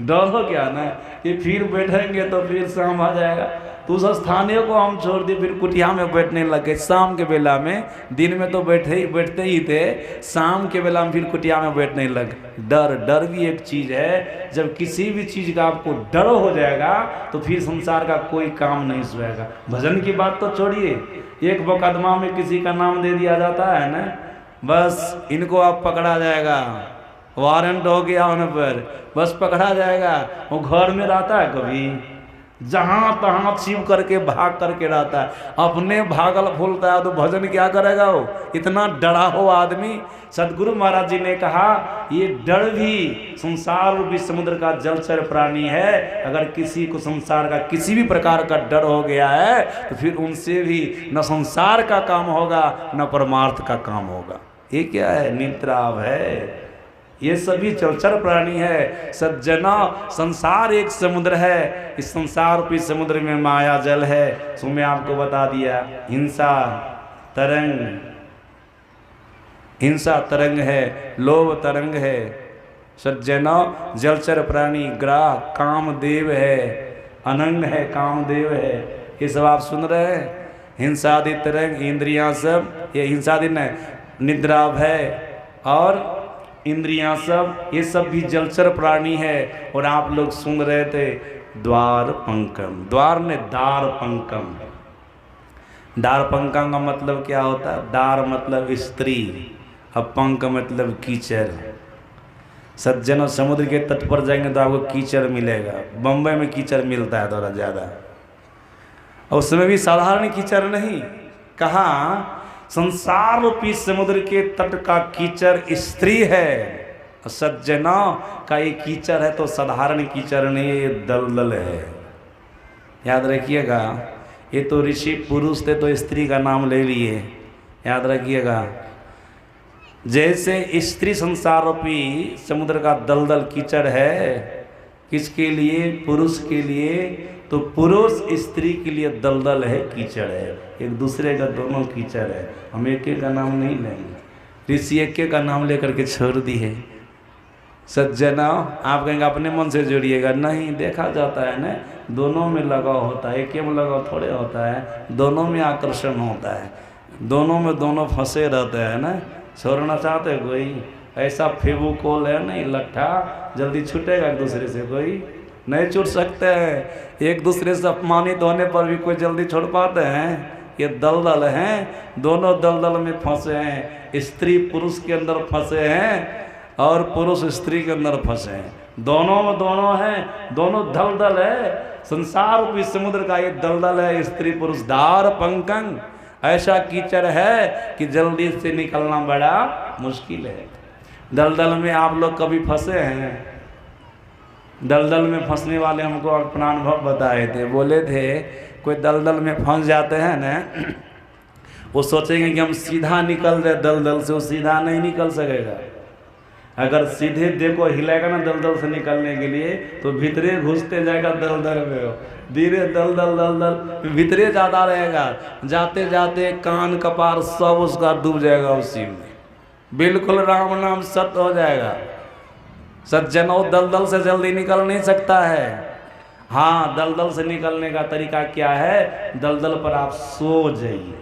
Speaker 1: डर हो गया ना कि फिर बैठेंगे तो फिर सांप आ जाएगा, तो उस स्थानीय को हम छोड़ दिए, फिर कुटिया में बैठने लगे शाम के बेला में। दिन में तो बैठते ही थे, शाम के बेला में फिर कुटिया में बैठने लगे। डर भी एक चीज़ है, जब किसी भी चीज़ का आपको डर हो जाएगा तो फिर संसार का कोई काम नहीं सुनेगा। भजन की बात तो छोड़िए, एक मुकदमा में किसी का नाम दे दिया जाता है ना, बस इनको आप पकड़ा जाएगा, वारंट हो गया उन पर, बस पकड़ा जाएगा। वो घर में रहता है, कभी जहाँ तहाँ छिप करके भाग करके रहता है, अपने भागल फूलता है तो भजन क्या करेगा वो, इतना डरा हो आदमी। सदगुरु महाराज जी ने कहा ये डर भी संसार रूपी समुद्र का जलचर प्राणी है, अगर किसी को संसार का किसी भी प्रकार का डर हो गया है तो फिर उनसे भी न संसार का काम होगा न परमार्थ का काम होगा। ये क्या है, निद्राव है, ये सभी जलचर प्राणी है। सज्जना, संसार एक समुद्र है, इस संसार रूपी समुद्र में माया जल है। सो मैं आपको बता दिया, हिंसा तरंग है, लोभ तरंग है। सज्जना, जलचर प्राणी ग्राह कामदेव है, अनंग है, कामदेव है। ये सब आप सुन रहे हैं, हिंसादि तरंग, इंद्रियां सब, ये हिंसादि निद्राव है और इंद्रियां सब, ये सब भी जलचर प्राणी है। और आप लोग सुन रहे थे द्वार पंकम, द्वार ने दार पंकम, दार पंकम का मतलब क्या होता है, दार मतलब स्त्री, अब पंक मतलब कीचड़। सज्जनों, समुद्र के तट पर जाएंगे तो आपको कीचड़ मिलेगा, बम्बई में कीचड़ मिलता है थोड़ा ज़्यादा, और उसमें भी साधारण कीचड़ नहीं, कहाँ संसार रूपी समुद्र के तट का कीचड़ स्त्री है। सज्जना का ये कीचड़ है तो साधारण कीचड़ नहीं है, ये दलदल है। याद रखिएगा, ये तो ऋषि पुरुष थे तो स्त्री का नाम ले लिए, याद रखिएगा। जैसे स्त्री संसार रूपी समुद्र का दलदल कीचड़ है, किसके लिए, पुरुष के लिए, तो पुरुष स्त्री के लिए दलदल है, कीचड़ है, एक दूसरे का दोनों कीचड़ है। हम एक का नाम नहीं लेंगे, ऋषि एक का नाम लेकर के छोड़ दिए। सज्जना, आप कहेंगे अपने मन से जोड़िएगा, नहीं, देखा जाता है ना, दोनों में लगाव होता है, एक में लगाव थोड़े होता है, दोनों में आकर्षण होता है, दोनों में दोनों फंसे रहते हैं ना। छोड़ना चाहते कोई, ऐसा फेविकोल है नहीं लट्ठा, जल्दी छूटेगा एक दूसरे से, कोई नहीं छूट सकते हैं। एक दूसरे से अपमानित होने पर भी कोई जल्दी छोड़ पाते हैं, ये दलदल हैं, दोनों दलदल में फंसे हैं। स्त्री पुरुष के अंदर फंसे हैं और पुरुष स्त्री के अंदर फंसे हैं, दोनों हैं, दोनों दलदल है। संसार रूपी समुद्र का ये दलदल है, स्त्री पुरुष दार पंकंग, ऐसा कीचड़ है कि जल्दी से निकलना बड़ा मुश्किल है। दलदल में आप लोग कभी फंसे हैं? दलदल में फंसने वाले हमको अपना अनुभव बताए थे, बोले थे कोई दलदल में फंस जाते हैं ना, वो सोचेंगे कि हम सीधा निकल रहे दलदल से, वो सीधा नहीं निकल सकेगा। अगर सीधे देखो हिलेगा ना दलदल से निकलने के लिए तो भीतरे घुसते जाएगा दलदल में, धीरे दलदल भीतरे ज़्यादा रहेगा, जाते जाते कान कपार सब उसका डूब जाएगा उसी में, बिल्कुल राम नाम सत्य हो जाएगा। सज्जनों, दलदल से जल्दी निकल नहीं सकता है। हाँ, दलदल से निकलने का तरीका क्या है, दलदल पर आप सो जाइए,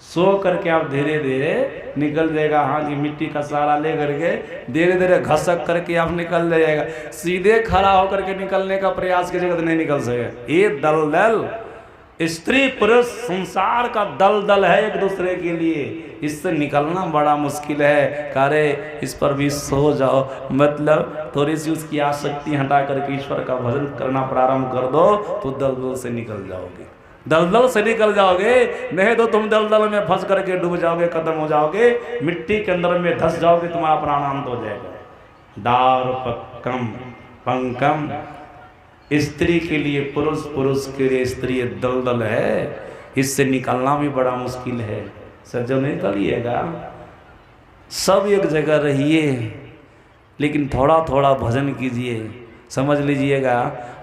Speaker 1: सो करके आप धीरे धीरे निकल जाएगा। हाँ कि मिट्टी का सहारा ले करके धीरे धीरे घसक करके आप निकल जाएगा। सीधे खड़ा होकर के निकलने का प्रयास कीजिएगा तो नहीं निकल सके। ये दलदल स्त्री पुरुष संसार का दलदल है एक दूसरे के लिए, इससे निकलना बड़ा मुश्किल है। अरे इस पर भी सो जाओ, मतलब थोड़ी सी उसकी आसक्ति हटा करके ईश्वर का भजन करना प्रारंभ कर दो तो दलदल से निकल जाओगे, दलदल से निकल जाओगे। नहीं तो तुम दलदल में फंस करके डूब जाओगे, खत्म हो जाओगे, मिट्टी के अंदर में धस जाओगे, तुम्हारा प्राणांत हो जाएगा। दार पक्कम पंकम, स्त्री के लिए पुरुष, पुरुष के लिए स्त्री दलदल है, इससे निकलना भी बड़ा मुश्किल है। सज्जन निकलिएगा, सब एक जगह रहिए, लेकिन थोड़ा थोड़ा भजन कीजिए। समझ लीजिएगा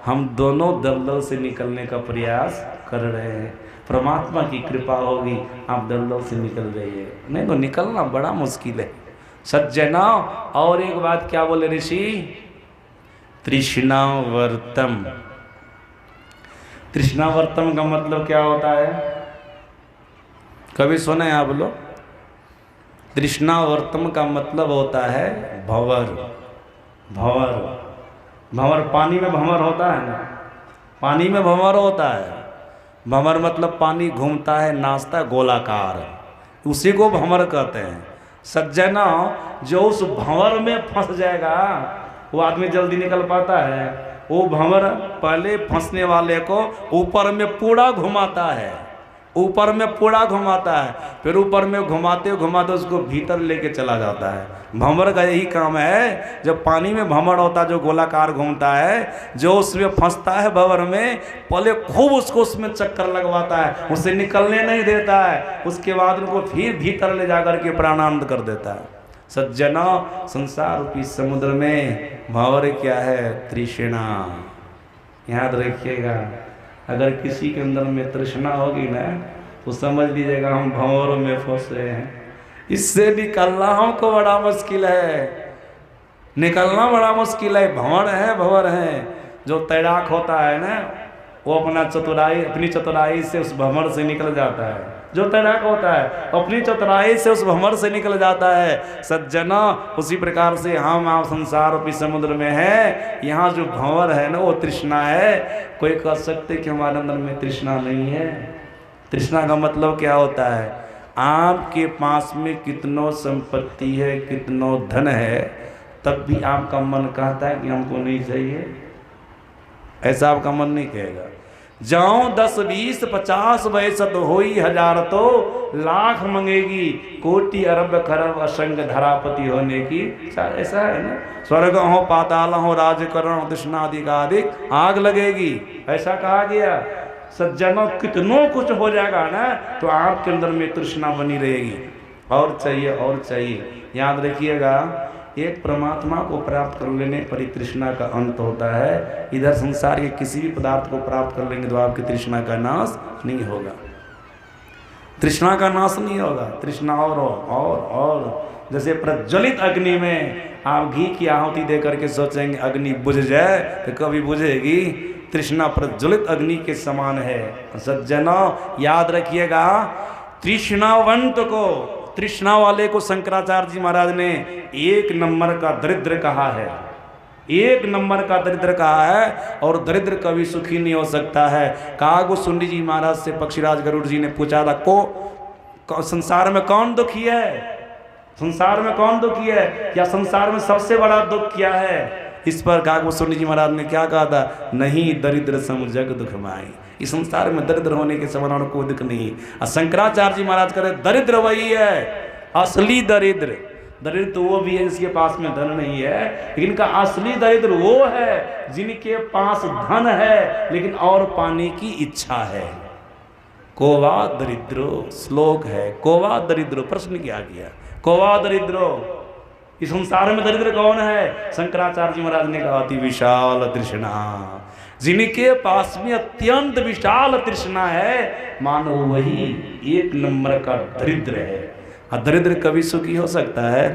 Speaker 1: हम दोनों दलदल से निकलने का प्रयास कर रहे हैं। परमात्मा की कृपा होगी, आप दलदल से निकल जाइए, नहीं तो निकलना बड़ा मुश्किल है सज्जना। और एक बात क्या बोले ऋषि, तृष्णावर्तम। तृष्णावर्तम का मतलब क्या होता है, कभी सुने आप लोग? तृष्णावर्तम का मतलब होता है भंवर। भंवर, भंवर पानी में भंवर होता है ना, पानी में भंवर होता है। भंवर मतलब पानी घूमता है, नाचता है, गोलाकार, उसी को भंवर कहते हैं। सज्जना, जो उस भंवर में फंस जाएगा वो आदमी जल्दी निकल पाता है? वो भंवर पहले फंसने वाले को ऊपर में पूरा घुमाता है, ऊपर में पूरा घुमाता है, फिर ऊपर में घुमाते घुमाते उसको भीतर लेके चला जाता है। भंवर का यही काम है। जब पानी में भंवर होता है जो गोलाकार घूमता है, जो उसमें फंसता है भंवर में, पहले खूब उसको उसमें चक्कर लगवाता है, उसे निकलने नहीं देता है, उसके बाद उनको फिर भीतर ले जाकर के प्राणांत कर देता है। सज्जना, संसार रूपी समुद्र में भंवर क्या है? तृष्णा। याद रखिएगा, अगर किसी के अंदर में तृष्णा होगी ना तो समझ लीजिएगा हम भंवरों में फंसे हैं। इससे निकलना हमको बड़ा मुश्किल है, निकलना बड़ा मुश्किल है। भंवर है, भंवर है। जो तैराक होता है ना, वो अपनी चतुराई से उस भंवर से निकल जाता है। जो तैराक होता है अपनी चतुराई से उस भंवर से निकल जाता है। सज्जना, उसी प्रकार से हम आप संसार रूपी समुद्र में है, यहाँ जो भंवर है ना वो तृष्णा है। कोई कह सकते कि हमारे अंदर में तृष्णा नहीं है। तृष्णा का मतलब क्या होता है? आपके पास में कितनों संपत्ति है, कितनों धन है, तब भी आपका मन कहता है कि हमको नहीं चाहिए। ऐसा आपका मन नहीं कहेगा। जाऊं 10 20 50 बैसत होई हजार, तो लाख मंगेगी कोटि अरब खरब असंग धरापति होने की। ऐसा है ना, स्वर्ग हो पाताल हो राजकरण तृष्णाधिकाधिक आग लगेगी, ऐसा कहा गया। सज्जनों, कितनों कुछ हो जाएगा ना तो आपके अंदर में तृष्णा बनी रहेगी, और चाहिए और चाहिए। याद रखिएगा, एक परमात्मा को प्राप्त कर लेने पर ही तृष्णा का अंत होता है। इधर संसार के किसी भी पदार्थ को प्राप्त कर लेंगे तो आपकी तृष्णा का नाश नहीं होगा, तृष्णा का नाश नहीं होगा। तृष्णा और जैसे प्रज्वलित अग्नि में आप घी की आहुति दे करके सोचेंगे अग्नि बुझ जाए, तो कभी बुझेगी? तृष्णा प्रज्वलित अग्नि के समान है। सज्जनों, याद रखिएगा, तृष्णावंत को, तृष्णा वाले को शंकराचार्य जी महाराज ने 1 नंबर का दरिद्र कहा है। 1 नंबर का दरिद्र कहा है, और दरिद्र कभी सुखी नहीं हो सकता है। कहा गोस्वामी जी महाराज से पक्षीराज गरुड़ जी ने पूछा था, को संसार में कौन दुखी है? संसार में कौन दुखी है? या संसार में सबसे बड़ा दुख क्या है? इस पर कहा गोस्वामी जी महाराज ने क्या कहा था? नहीं दरिद्र सम जग दुख माई। इस संसार में दरिद्र होने के समान और कोई दुख नहीं। और शंकराचार्य जी महाराज कह रहे दरिद्र वही है, असली दरिद्र। दरिद्र तो वो भी है जिसके पास में धन नहीं है, लेकिन का असली दरिद्र वो है जिनके पास धन है लेकिन और पाने की इच्छा है। कोवा दरिद्रो श्लोक है, कोवा दरिद्रो, प्रश्न किया गया, कोवा दरिद्रो। इस संसार में दरिद्र कौन है? शंकराचार्य जी महाराज ने कहा, अति विशाल तृष्णा। जिनके पास में अत्यंत विशाल तृष्णा है, मानो वही 1 नंबर का दरिद्र है। और दरिद्र कभी सुखी हो सकता है?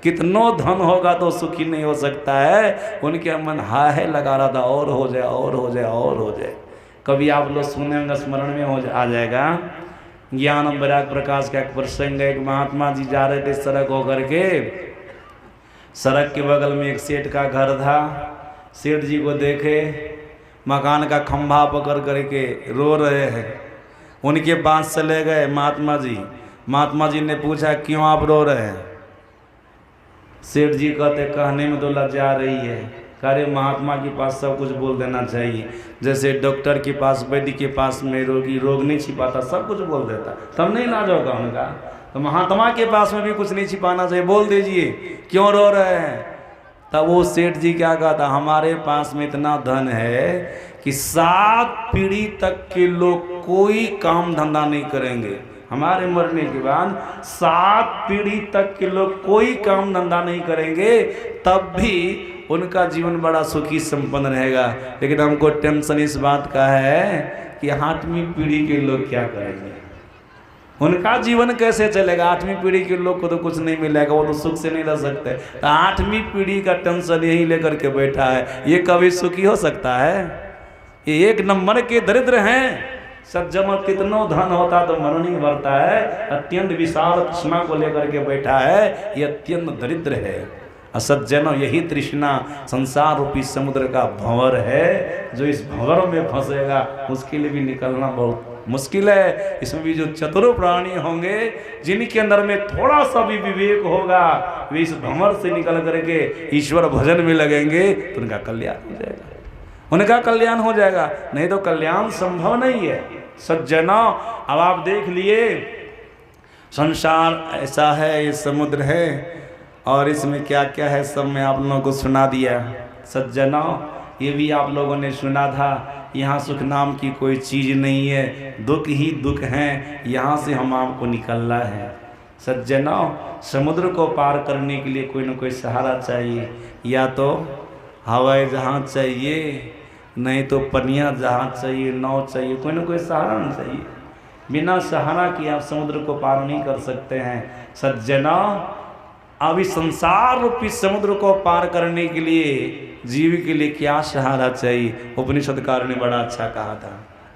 Speaker 1: कितनों धन होगा तो सुखी नहीं हो सकता है। उनके मन हाय लगा रहा था, और हो जाए और हो जाए और हो जाए। कभी आप लोग सुनेंगे, स्मरण में आ जाएगा, ज्ञान वैराग प्रकाश का एक प्रसंग है। एक महात्मा जी जा रहे थे सड़क होकर के, सड़क के बगल में एक सेठ का घर था। सेठ जी को देखे, मकान का खंभा पकड़ करके रो रहे हैं। उनके पास चले गए महात्मा जी। महात्मा जी ने पूछा क्यों आप रो रहे हैं? सेठ जी कहते कहने में तो लज्जा रही है। अरे महात्मा के पास सब कुछ बोल देना चाहिए, जैसे डॉक्टर के पास वैद्य के पास में रोगी रोग नहीं छिपाता, सब कुछ बोल देता, तब नहीं इलाज होगा उनका। तो महात्मा के पास में भी कुछ नहीं छिपाना चाहिए, बोल दीजिए क्यों रो रहे हैं। तब वो सेठ जी क्या कहता, हमारे पास में इतना धन है कि 7 पीढ़ी तक के लोग कोई काम धंधा नहीं करेंगे। हमारे मरने के बाद 7 पीढ़ी तक के लोग कोई काम धंधा नहीं करेंगे, तब भी उनका जीवन बड़ा सुखी संपन्न रहेगा। लेकिन हमको टेंशन इस बात का है कि 8वीं पीढ़ी के लोग क्या करेंगे, उनका जीवन कैसे चलेगा। 8वीं पीढ़ी के लोग को तो कुछ नहीं मिलेगा, वो तो सुख से नहीं रह सकते। तो 8वीं पीढ़ी का टेंशन यही लेकर के बैठा है, ये कभी सुखी हो सकता है? ये एक नंबर के दरिद्र हैं। सज्जन कितनो धन होता तो मन नहीं भरता है, अत्यंत विशाल तृष्णा को लेकर के बैठा है, ये अत्यंत दरिद्र है। असज्जनों यही तृष्णा संसार रूपी समुद्र का भंवर है, जो इस भंवर में फंसेगा उसके लिए भी निकलना बहुत मुश्किल है। इसमें भी जो चतुर प्राणी होंगे, जिनके अंदर में थोड़ा सा भी विवेक होगा, वे इस भंवर से निकल करके ईश्वर भजन में लगेंगे तो उनका कल्याण हो जाएगा, उनका कल्याण हो जाएगा। नहीं तो कल्याण संभव नहीं है। सज्जनों अब आप देख लिए, संसार ऐसा है, ये समुद्र है और इसमें क्या क्या है सब मैं आप लोगों को सुना दिया। सज्जनों ये भी आप लोगों ने सुना था, यहाँ सुख नाम की कोई चीज़ नहीं है, दुख ही दुख हैं, यहाँ से हम आपको निकलना है। सज्जनों समुद्र को पार करने के लिए कोई ना कोई सहारा चाहिए, या तो हवाई जहाज चाहिए, नहीं तो पनिया जहाज चाहिए, नाव चाहिए, कोई ना कोई सहारा नहीं चाहिए। बिना सहारा के आप समुद्र को पार नहीं कर सकते हैं। सज्जनों अब इस संसार रूपी समुद्र को पार करने के लिए जीव के लिए क्या सहारा चाहिए? उपनिषदकार ने बड़ा अच्छा कहा था,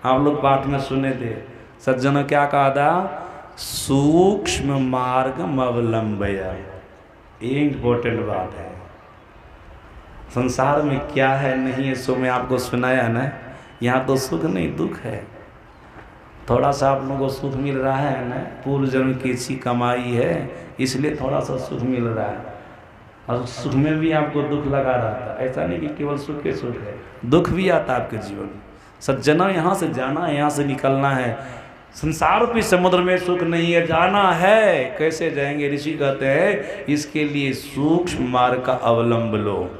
Speaker 1: आप लोग पाठ में सुने थे। सज्जनों क्या कहा था? सूक्ष्म मार्गम अवलंबया। ये इंपॉर्टेंट बात है। संसार में क्या है नहीं है सो मैं आपको सुनाया ना, यहाँ तो सुख नहीं दुख है। थोड़ा सा आप लोगों को सुख मिल रहा है ना, पूर्व जन्म की अच्छी कमाई है इसलिए थोड़ा सा सुख मिल रहा है, और सुख में भी आपको दुख लगा रहा था। ऐसा नहीं कि केवल सुख के सुख है, दुख भी आता आपके जीवन में। सज्जनों यहाँ से जाना है, यहाँ से निकलना है। संसार रूपी समुद्र में सुख नहीं है, जाना है। कैसे जाएंगे? ऋषि कहते हैं इसके लिए सूक्ष्म मार्ग का अवलंब लो,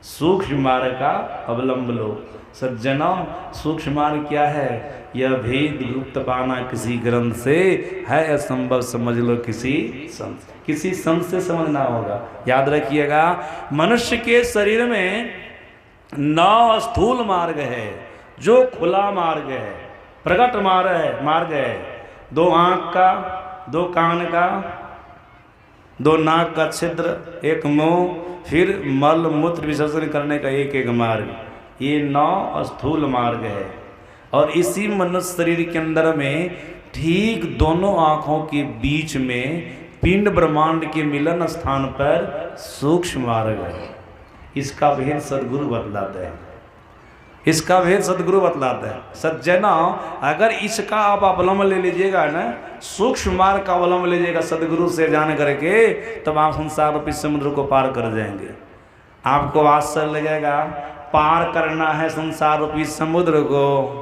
Speaker 1: सूक्ष्म मार्ग का अवलंब लो। सज्जनों सूक्ष्म मार्ग क्या है? यह भेद गुप्त पाना किसी ग्रंथ से है असंभव, समझ लो किसी संत से समझना होगा। याद रखिएगा, मनुष्य के शरीर में 9 स्थूल मार्ग है, जो खुला मार्ग है, प्रकट मार्ग है। 2 आँख का, 2 कान का, 2 नाक का छिद्र, 1 मुंह, फिर मल मूत्र विसर्जन करने का एक मार्ग। ये 9 स्थूल मार्ग है। और इसी मनुष्य शरीर के अंदर में ठीक दोनों आँखों के बीच में पिंड ब्रह्मांड के मिलन स्थान पर सूक्ष्म मार्ग है। इसका भेद सदगुरु बतलाते हैं, इसका भेद सदगुरु बतलाते हैं। सज्जनों अगर इसका आप अवलंब ले लीजिएगा ना, सूक्ष्म मार्ग का अवलंब लीजिएगा सदगुरु से जान करके, तब आप संसार रूपी समुद्र को पार कर जाएंगे। आपको आश्चर्य लगेगा, पार करना है संसार रूपी समुद्र को,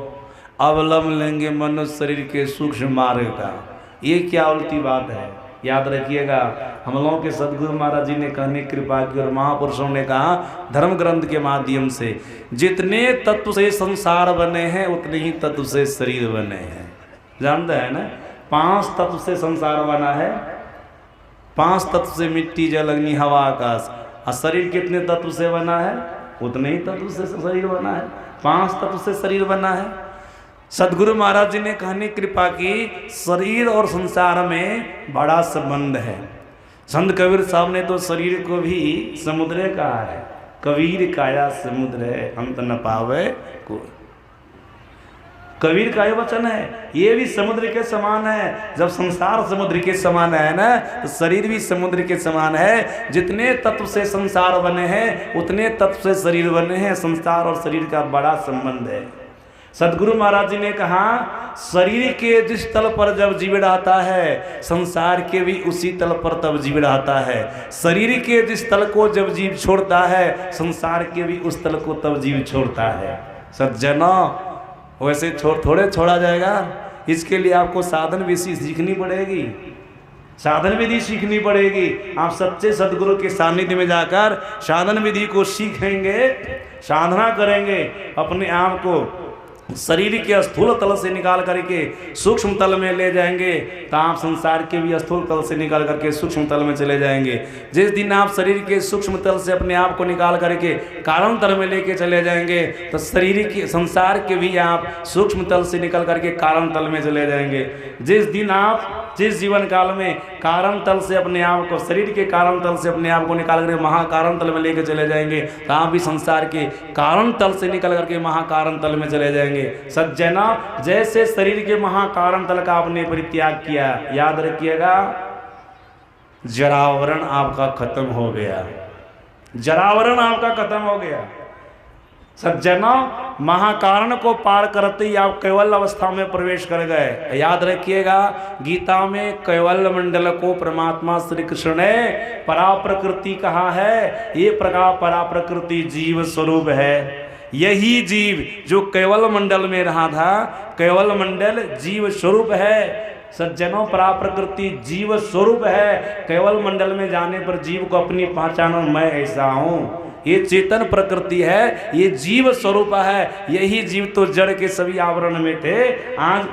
Speaker 1: अवलंब लेंगे मनुष्य शरीर के सूक्ष्म मार्ग का। ये क्या उल्टी बात है? याद रखिएगा, हम लोगों के सदगुरु महाराज जी ने कहने कृपा की और महापुरुषों ने कहा धर्म ग्रंथ के माध्यम से, जितने तत्व से संसार बने हैं उतने ही तत्व से शरीर बने हैं। जानते हैं ना, 5 तत्व से संसार बना है, 5 तत्व से मिट्टी जल अग्नि हवा आकाश। और शरीर कितने तत्व से बना है? उतने ही तत्व से शरीर बना है, 5 तत्व से शरीर बना है। सदगुरु महाराज जी ने कहने कृपा की, शरीर और संसार में बड़ा संबंध है। संत कबीर साहब ने तो शरीर को भी समुद्र कहा है, कबीर काया समुद्र है अंत न पावे कोई। कबीर का ये वचन है। ये भी समुद्र के समान है। जब संसार समुद्र के समान है ना, तो शरीर भी समुद्र के समान है। जितने तत्व से संसार बने हैं उतने तत्व से शरीर बने हैं। संसार और शरीर का बड़ा संबंध है। सदगुरु महाराज जी ने कहा, शरीर के जिस तल पर जब जीव रहता है, संसार के भी उसी तल पर तब जीव रहता है। शरीर के जिस तल को जब जीव छोड़ता है, संसार के भी उस तल को तब जीव छोड़ता है। सज्जनों, वैसे थोड़े छोड़ा जाएगा। इसके लिए आपको साधन विधि सीखनी पड़ेगी। साधन विधि सीखनी पड़ेगी। आप सच्चे सदगुरु के सानिध्य में जाकर साधन विधि को सीखेंगे, साधना करेंगे, अपने आप को शरीर के स्थूल तल से निकाल करके सूक्ष्म तल में ले जाएंगे, तो आप संसार के भी स्थूल तल से निकाल करके सूक्ष्म तल में चले जाएंगे। जिस दिन आप शरीर के सूक्ष्म तल से अपने आप को निकाल करके कारण तल में लेके चले जाएंगे, तो शरीर के संसार के भी आप सूक्ष्म तल से निकल करके कारण तल में चले जाएंगे। जिस दिन आप जिस जीवन काल में कारण तल से अपने आप को, शरीर के कारण तल से अपने आप को निकाल करके महाकारण तल में लेके चले जाएंगे, तो आप भी संसार के कारण तल से निकल करके महाकारण तल में चले जाएंगे। सज्जना, जैसे शरीर के महाकारण तल का आपने परित्याग किया, याद रखिएगा, जरावरण आपका खत्म हो गया। जरावरण आपका खत्म हो गया। सज्जना, महाकारण को पार करते ही आप कैवल्य अवस्था में प्रवेश कर गए। याद रखिएगा, गीता में कैवल्य मंडल को परमात्मा श्री कृष्ण ने परा प्रकृति कहा है। ये प्रकार परा प्रकृति जीव स्वरूप है। यही जीव जो कैवल्य मंडल में रहा था, कैवल्य मंडल जीव स्वरूप है। सज्जनों, परा प्रकृति जीव स्वरूप है। कैवल्य मंडल में जाने पर जीव को अपनी पहचान, मैं ऐसा हूँ, ये चेतन प्रकृति है, ये जीव स्वरूप है। यही जीव तो जड़ के सभी आवरण में थे, आज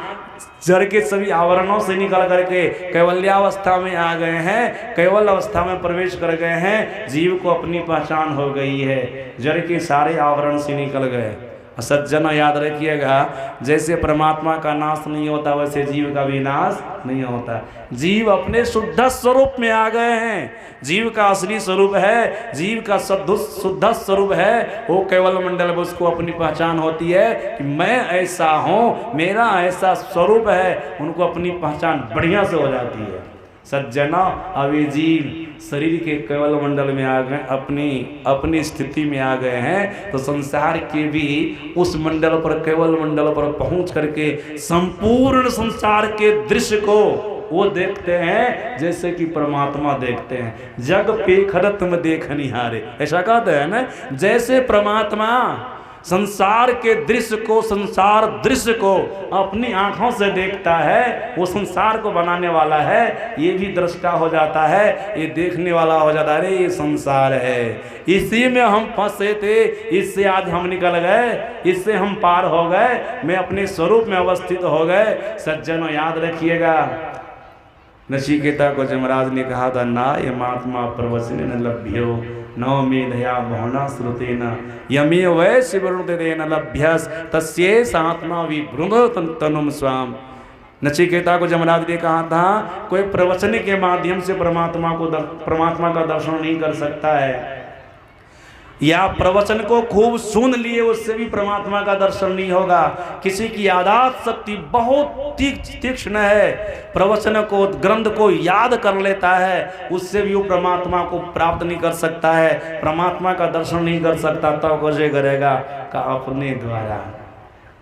Speaker 1: जड़ के सभी आवरणों से निकल करके कैवल्यावस्था में आ गए हैं, कैवल्य अवस्था में प्रवेश कर गए हैं। जीव को अपनी पहचान हो गई है, जड़ के सारे आवरण से निकल गए। सज्जन, याद रखिएगा, जैसे परमात्मा का नाश नहीं होता, वैसे जीव का भी नाश नहीं होता। जीव अपने शुद्ध स्वरूप में आ गए हैं। जीव का असली स्वरूप है, जीव का शुद्ध स्वरूप है, वो केवल मंडल में उसको अपनी पहचान होती है कि मैं ऐसा हूँ, मेरा ऐसा स्वरूप है। उनको अपनी पहचान बढ़िया से हो जाती है। सज्जना, अभी जीव शरीर के केवल मंडल में आ गए, अपनी स्थिति में आ गए हैं, तो संसार के भी उस मंडल पर, केवल मंडल पर पहुंच करके संपूर्ण संसार के दृश्य को वो देखते हैं जैसे कि परमात्मा देखते हैं। जग पे खरत में देख निहारे, ऐसा कहते हैं ना। जैसे परमात्मा संसार के दृश्य को, संसार दृश्य को अपनी आंखों से देखता है, वो संसार को बनाने वाला है, ये भी दृष्टा हो जाता है, ये देखने वाला हो जाता है। अरे ये संसार है, इसी में हम फंसे थे, इससे आज हम निकल गए, इससे हम पार हो गए, मैं अपने स्वरूप में अवस्थित हो गए। सज्जनों, याद रखिएगा, नचिकेता को जमराज ने कहा था, ना ये महात्मा प्रवचन न लभ्यो नौ मेधया बहुना श्रुतेन यमे वै शिवरुदेन लभ्यस तस्ये सात्मा विभृंग तनुम स्वाम। नचिकेता को जमराज ने कहा था, कोई प्रवचन के माध्यम से परमात्मा का दर्शन नहीं कर सकता है, या प्रवचन को खूब सुन लिए उससे भी परमात्मा का दर्शन नहीं होगा। किसी की यादाश्त शक्ति बहुत तीक्ष्ण है, प्रवचन को, ग्रंथ को याद कर लेता है, उससे भी वो परमात्मा को प्राप्त नहीं कर सकता है, परमात्मा का दर्शन नहीं कर सकता। तब कैसे करेगा? का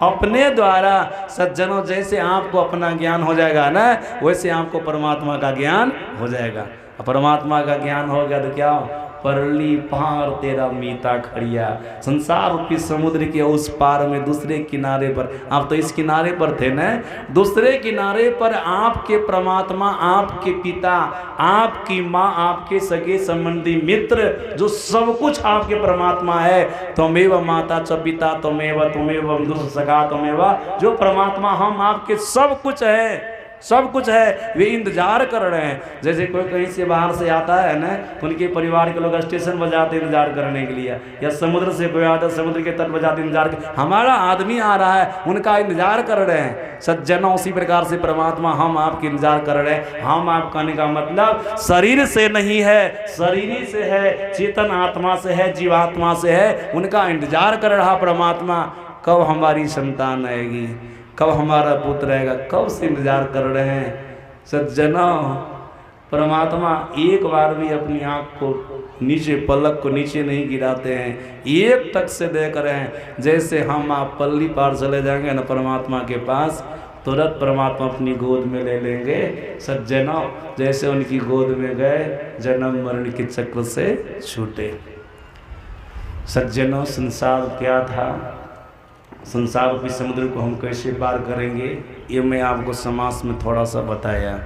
Speaker 1: अपने द्वारा। सज्जनों, जैसे आपको अपना ज्ञान हो जाएगा ना, वैसे आपको परमात्मा का ज्ञान हो जाएगा। परमात्मा का ज्ञान हो गया तो क्या? परली पार तेरा मीता खड़िया, संसार रूपी समुद्र के उस पार में दूसरे किनारे पर, आप तो इस किनारे पर थे ना, दूसरे किनारे पर आपके परमात्मा, आपके पिता, आपकी माँ, आपके सगे संबंधी मित्र, जो सब कुछ आपके परमात्मा है। त्वमेव माता च पिता त्वमेव बंधु सखा त्वमेव, जो परमात्मा हम आपके सब कुछ है, सब कुछ है, वे इंतजार कर रहे हैं। जैसे कोई कहीं से बाहर से आता है ना, तो उनके परिवार के लोग स्टेशन पर जाते इंतजार करने के लिए, या समुद्र से कोई आता है, समुद्र के तट पर जाते इंतजार कर, हमारा आदमी आ रहा है, उनका इंतजार कर रहे हैं। सज्जनों, उसी प्रकार से परमात्मा हम आपके इंतजार कर रहे हैं। हम आप कहने का मतलब शरीर से नहीं है, शरीर से है, चेतन आत्मा से है, जीवात्मा से है, उनका इंतजार कर रहा परमात्मा, कब हमारी संतान आएगी, कब हमारा पुत्र आएगा, कब से इंतजार कर रहे हैं। सज्जनों, परमात्मा एक बार भी अपनी आँख को नीचे, पलक को नीचे नहीं गिराते हैं, एक तक से देख रहे हैं। जैसे हम आप पल्ली पार चले जाएंगे ना परमात्मा के पास, तुरंत परमात्मा अपनी गोद में ले लेंगे। सज्जनों, जैसे उनकी गोद में गए, जन्म मरण के चक्र से छूटे। सज्जनों, संसार क्या था, संसार के समुद्र को हम कैसे पार करेंगे, ये मैं आपको समास में थोड़ा सा बताया।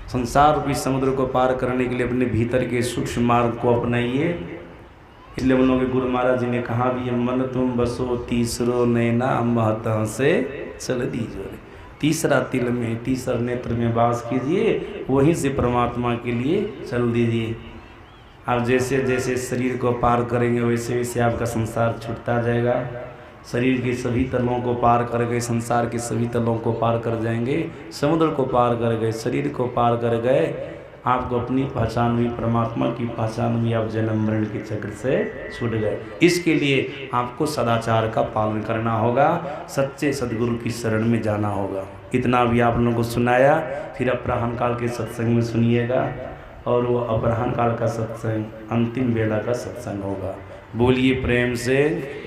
Speaker 1: संसार रूपी समुद्र को पार करने के लिए अपने भीतर के सूक्ष्म मार्ग को अपनाइए। इसलिए उन लोगों के गुरु महाराज जी ने कहा भी, मन तुम बसो तीसरो नैना महत से चल दीजिए। तीसरा तिल में, तीसरा नेत्र में वास कीजिए, वहीं से परमात्मा के लिए चल दीजिए। आप जैसे जैसे शरीर को पार करेंगे वैसे वैसे आपका संसार छूटता जाएगा। शरीर के सभी तलों को पार कर गए, संसार के सभी तलों को पार कर जाएंगे, समुद्र को पार कर गए, शरीर को पार कर गए, आपको अपनी पहचान हुई, परमात्मा की पहचान हुई, आप जन्म मरण के चक्र से छूट गए। इसके लिए आपको सदाचार का पालन करना होगा, सच्चे सदगुरु की शरण में जाना होगा। इतना भी आप लोगों को सुनाया, फिर अपराह्न काल के सत्संग में सुनिएगा, और वो अपराह्न काल का सत्संग अंतिम वेला का सत्संग होगा। बोलिए प्रेम से।